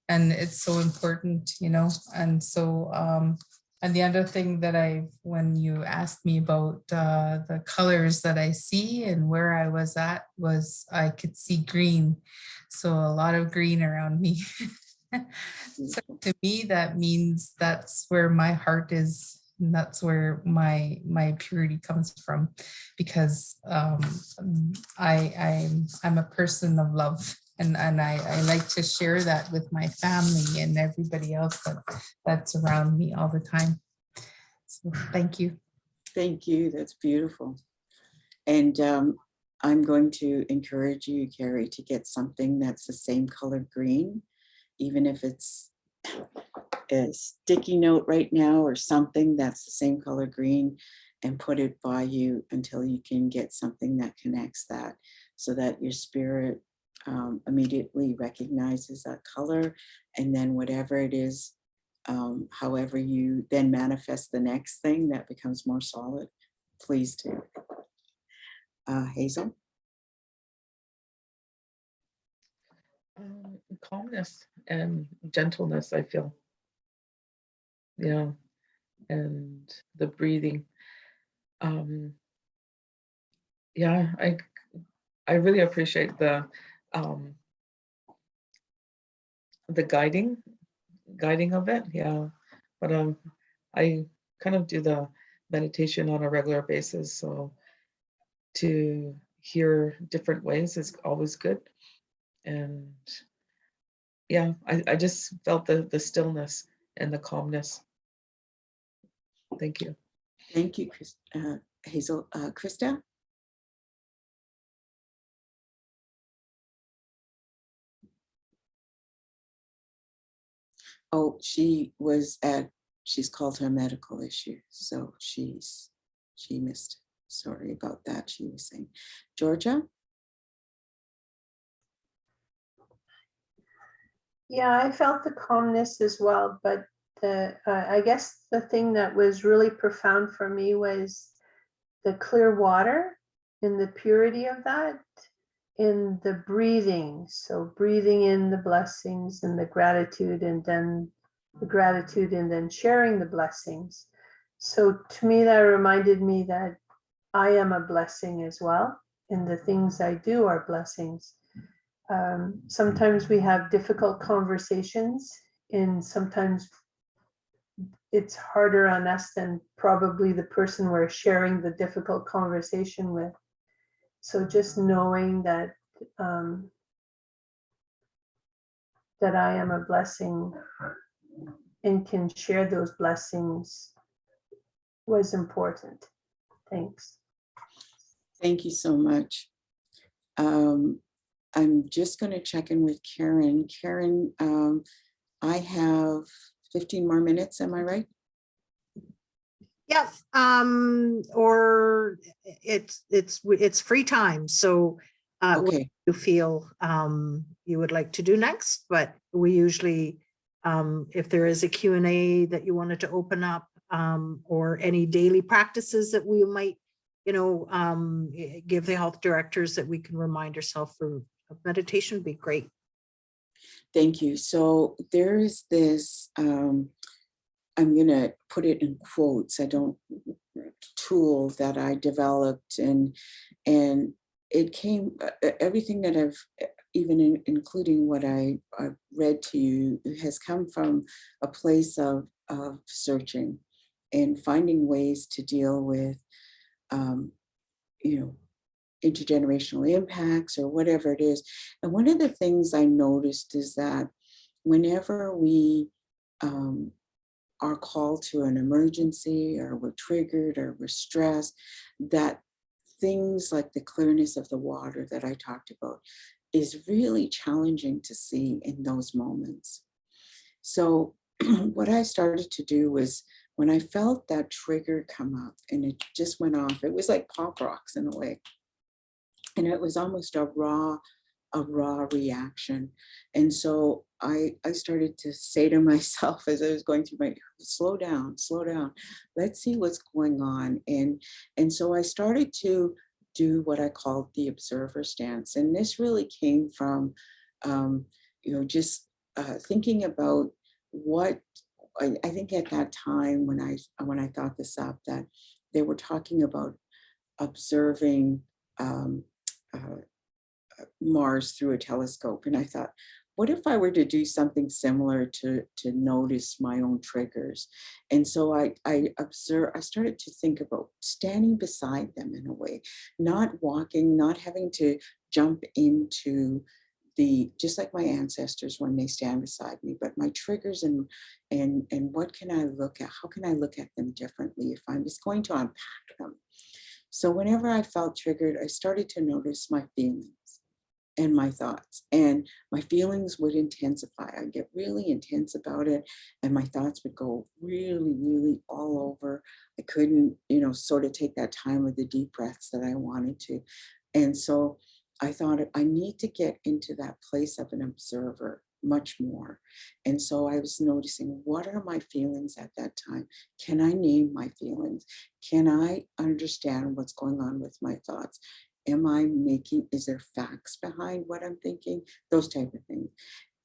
And it's so important, you know. And so and the other thing that when you asked me about the colors that I see and where I was at, was I could see green. So a lot of green around me. So to me, that means that's where my heart is, and that's where my purity comes from, because I'm a person of love, and I like to share that with my family and everybody else that's around me all the time. So thank you. Thank you. That's beautiful. And I'm going to encourage you, Carrie, to get something that's the same color green, even if it's a sticky note right now or something that's the same color green, and put it by you until you can get something that connects that, so that your spirit immediately recognizes that color. And then whatever it is, however you then manifest the next thing that becomes more solid, please do. Hazel? Calmness and gentleness, I feel. Yeah, and the breathing. Yeah, I really appreciate the guiding of it. Yeah, but I kind of do the meditation on a regular basis, so to hear different ways is always good. And yeah, I just felt the stillness and the calmness. Thank you. Thank you, Hazel. Krista? Oh, she's called her medical issue, so she missed. Sorry about that, she was saying. Georgia? Yeah, I felt the calmness as well, but I guess the thing that was really profound for me was the clear water and the purity of that, in the breathing. So breathing in the blessings and the gratitude, and then the gratitude, and then sharing the blessings. So to me, that reminded me that I am a blessing as well, and the things I do are blessings. Sometimes we have difficult conversations, and sometimes it's harder on us than probably the person we're sharing the difficult conversation with. So just knowing that that I am a blessing and can share those blessings was important. Thanks. Thank you so much. I'm just going to check in with Karen. Karen, I have 15 more minutes, am I right? Yep, or it's free time, so what Okay, you feel you would like to do next, but we usually, if there is a Q&A that you wanted to open up, or any daily practices that we might, give the health directors that we can remind ourselves for meditation would be great. thank you. So there's this, I'm going to put it in quotes, tool that I developed, and it came, everything that I've, even including what I've read to you, has come from a place of searching and finding ways to deal with, intergenerational impacts or whatever it is. And one of the things I noticed is that whenever we are called to an emergency, or we're triggered, or we're stressed, that things like the clearness of the water that I talked about is really challenging to see in those moments. So what I started to do was, when I felt that trigger come up and it just went off, it was like pop rocks in a way. And it was almost a raw reaction. And so I started to say to myself as I was going through my, slow down, let's see what's going on. And so I started to do what I called the observer stance. And this really came from, just thinking about what, I think at that time when I thought this up, that they were talking about observing Mars through a telescope. And I thought, what if I were to do something similar to notice my own triggers? And so I started to think about standing beside them in a way, not walking, not having to jump into just like my ancestors when they stand beside me, but my triggers, and what can I look at? How can I look at them differently if I'm just going to unpack them? So whenever I felt triggered, I started to notice my feelings and my thoughts, and my feelings would intensify. I'd get really intense about it, and my thoughts would go really, really all over. I couldn't, sort of take that time with the deep breaths that I wanted to. And so I thought, I need to get into that place of an observer much more. And so I was noticing, what are my feelings at that time? Can I name my feelings? Can I understand what's going on with my thoughts? Is there facts behind what I'm thinking? Those type of things.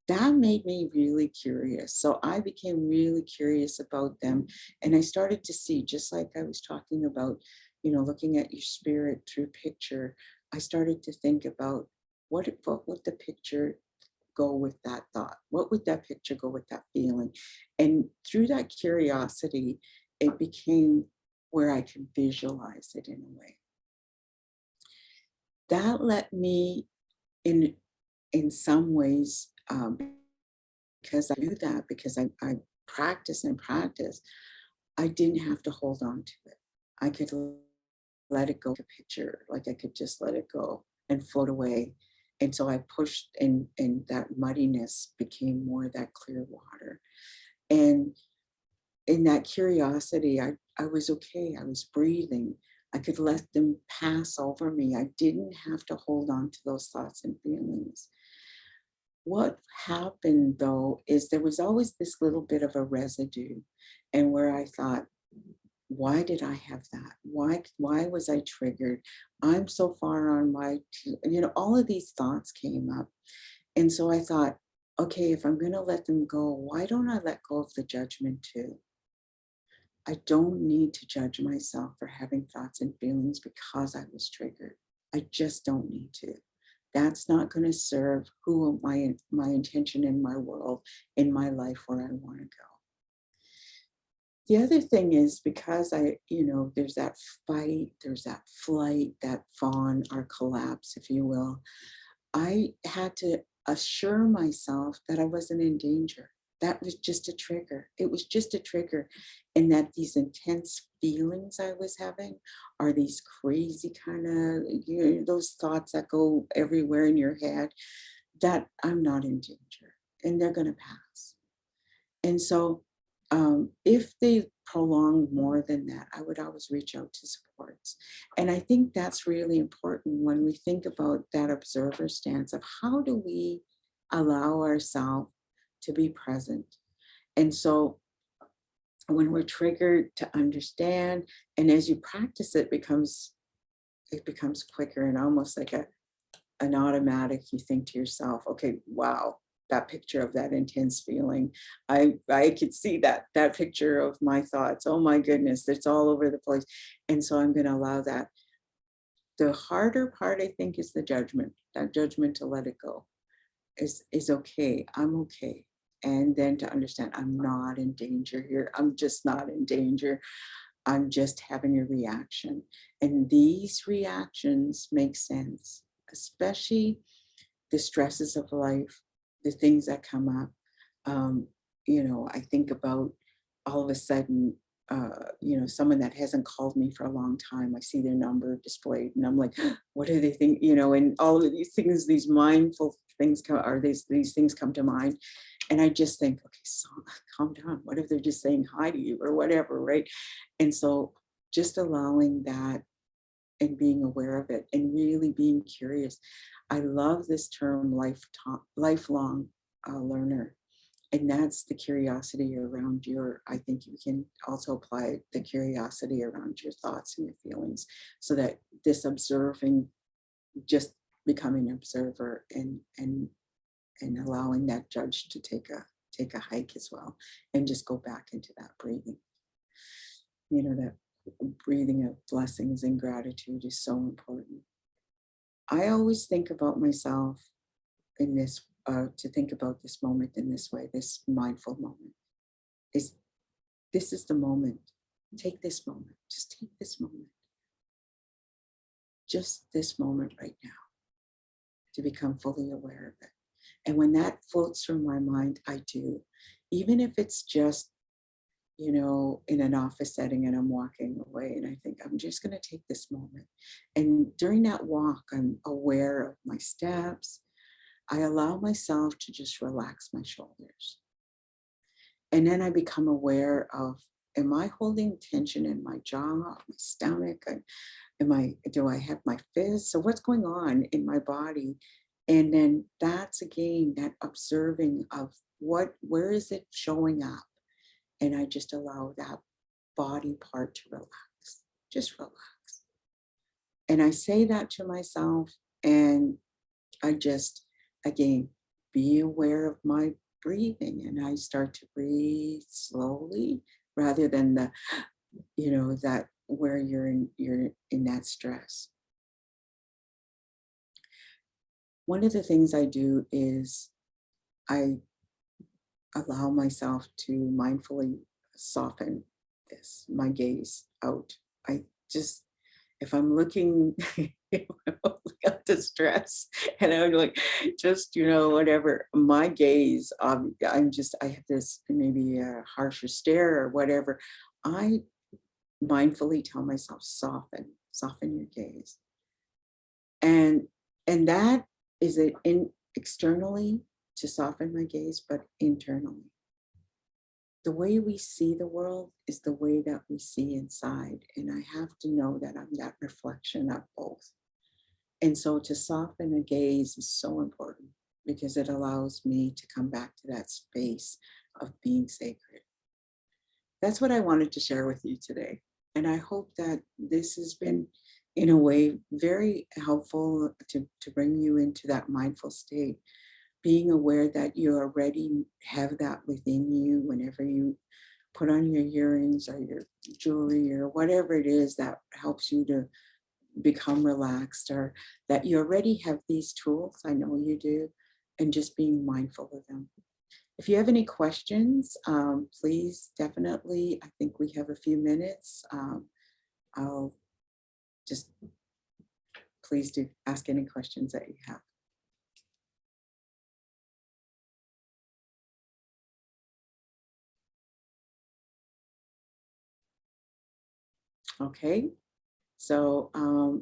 That made me really curious. So I became really curious about them. And I started to see, just like I was talking about, looking at your spirit through picture, I started to think about what would the picture go with that thought? What would that picture go with that feeling? And through that curiosity, it became where I could visualize it in a way. That let me, in some ways, because I do that, because I practice, I didn't have to hold on to it. I could let it go, a picture, like I could just let it go and float away. And so I pushed, and that muddiness became more that clear water. And in that curiosity, I was okay. I was breathing. I could let them pass over me. I didn't have to hold on to those thoughts and feelings. What happened though, is there was always this little bit of a residue, and where I thought, why did I have that? Why was I triggered? I'm so far on my, all of these thoughts came up. And so I thought, okay, if I'm going to let them go, why don't I let go of the judgment too? I don't need to judge myself for having thoughts and feelings because I was triggered. I just don't need to. That's not going to serve who my intention in my world, in my life, where I want to go. The other thing is because there's that fight, there's that flight, that fawn or collapse, if you will. I had to assure myself that I wasn't in danger. That was just a trigger. It was just a trigger. And that these intense feelings I was having are these crazy kind of, those thoughts that go everywhere in your head, that I'm not in danger and they're going to pass. And so if they prolong more than that, I would always reach out to supports. And I think that's really important when we think about that observer stance of how do we allow ourselves to be present. And so when we're triggered, to understand, and as you practice it becomes quicker and almost like an automatic. You think to yourself, okay, wow, that picture of that intense feeling, I could see that picture of my thoughts, oh my goodness, it's all over the place. And so I'm going to allow that. The harder part, I think, is the judgment. That judgment, to let it go is okay. I'm okay. And then to understand I'm not in danger here. I'm just not in danger. I'm just having a reaction. And these reactions make sense, especially the stresses of life, the things that come up. I think about all of a sudden, someone that hasn't called me for a long time. I see their number displayed and I'm like, what do they think? And all of these things, these mindful things these things come to mind. And I just think, okay, so calm down. What if they're just saying hi to you or whatever, right? And so just allowing that and being aware of it and really being curious. I love this term lifelong learner. And that's the curiosity around I think you can also apply the curiosity around your thoughts and your feelings so that this observing, just becoming an observer and allowing that judge to take a hike as well and just go back into that breathing. That breathing of blessings and gratitude is so important. I always think about myself in this, to think about this moment in this way, this mindful moment. This is the moment. Take this moment. Just take this moment. Just this moment right now to become fully aware of it. And when that floats through my mind, I do. Even if it's just in an office setting and I'm walking away and I think I'm just going to take this moment. And during that walk, I'm aware of my steps. I allow myself to just relax my shoulders. And then I become aware of, am I holding tension in my jaw, my stomach? Do I have my fists? So what's going on in my body? And then that's again, that observing of where is it showing up? And I just allow that body part to relax, just relax. And I say that to myself and I just, again, be aware of my breathing and I start to breathe slowly rather than that where you're in that stress. One of the things I do is I allow myself to mindfully soften my gaze out. If I'm looking at the stress and I'm like, just, whatever, my gaze, I have this maybe a harsher stare or whatever. I mindfully tell myself, soften your gaze. And that is it externally to soften my gaze, but internally. The way we see the world is the way that we see inside. And I have to know that I'm that reflection of both. And so to soften a gaze is so important because it allows me to come back to that space of being sacred. That's what I wanted to share with you today. And I hope that this has been, in a way, very helpful to bring you into that mindful state. Being aware that you already have that within you whenever you put on your earrings or your jewelry or whatever it is that helps you to become relaxed, or that you already have these tools. I know you do, and just being mindful of them. If you have any questions, please definitely, I think we have a few minutes. I'll just, please do ask any questions that you have. Okay, so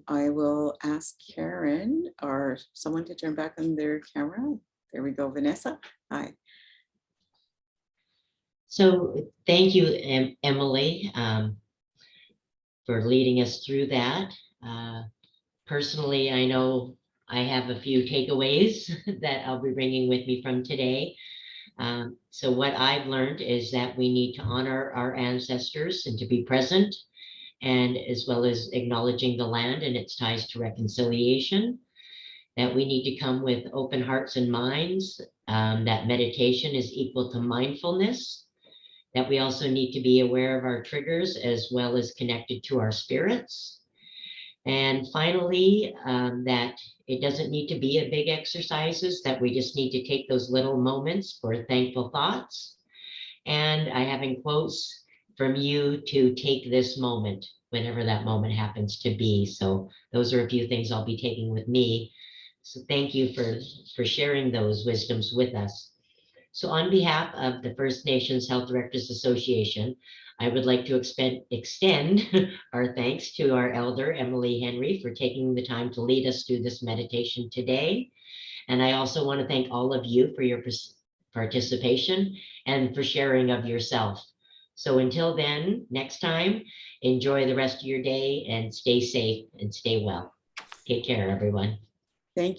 I will ask Karen or someone to turn back on their camera. There we go, Vanessa. Hi. So thank you, Emily, for leading us through that. Personally, I know I have a few takeaways that I'll be bringing with me from today. So what I've learned is that we need to honor our ancestors and to be present, and as well as acknowledging the land and its ties to reconciliation, that we need to come with open hearts and minds, that meditation is equal to mindfulness, that we also need to be aware of our triggers as well as connected to our spirits. And finally, that it doesn't need to be a big exercises, that we just need to take those little moments for thankful thoughts. And I have in quotes from you to take this moment, whenever that moment happens to be. So those are a few things I'll be taking with me. So thank you for sharing those wisdoms with us. So on behalf of the First Nations Health Directors Association, I would like to extend our thanks to our elder, Emily Henry, for taking the time to lead us through this meditation today. And I also want to thank all of you for your participation and for sharing of yourself. So until then, next time, enjoy the rest of your day and stay safe and stay well. Take care, everyone. Thank you.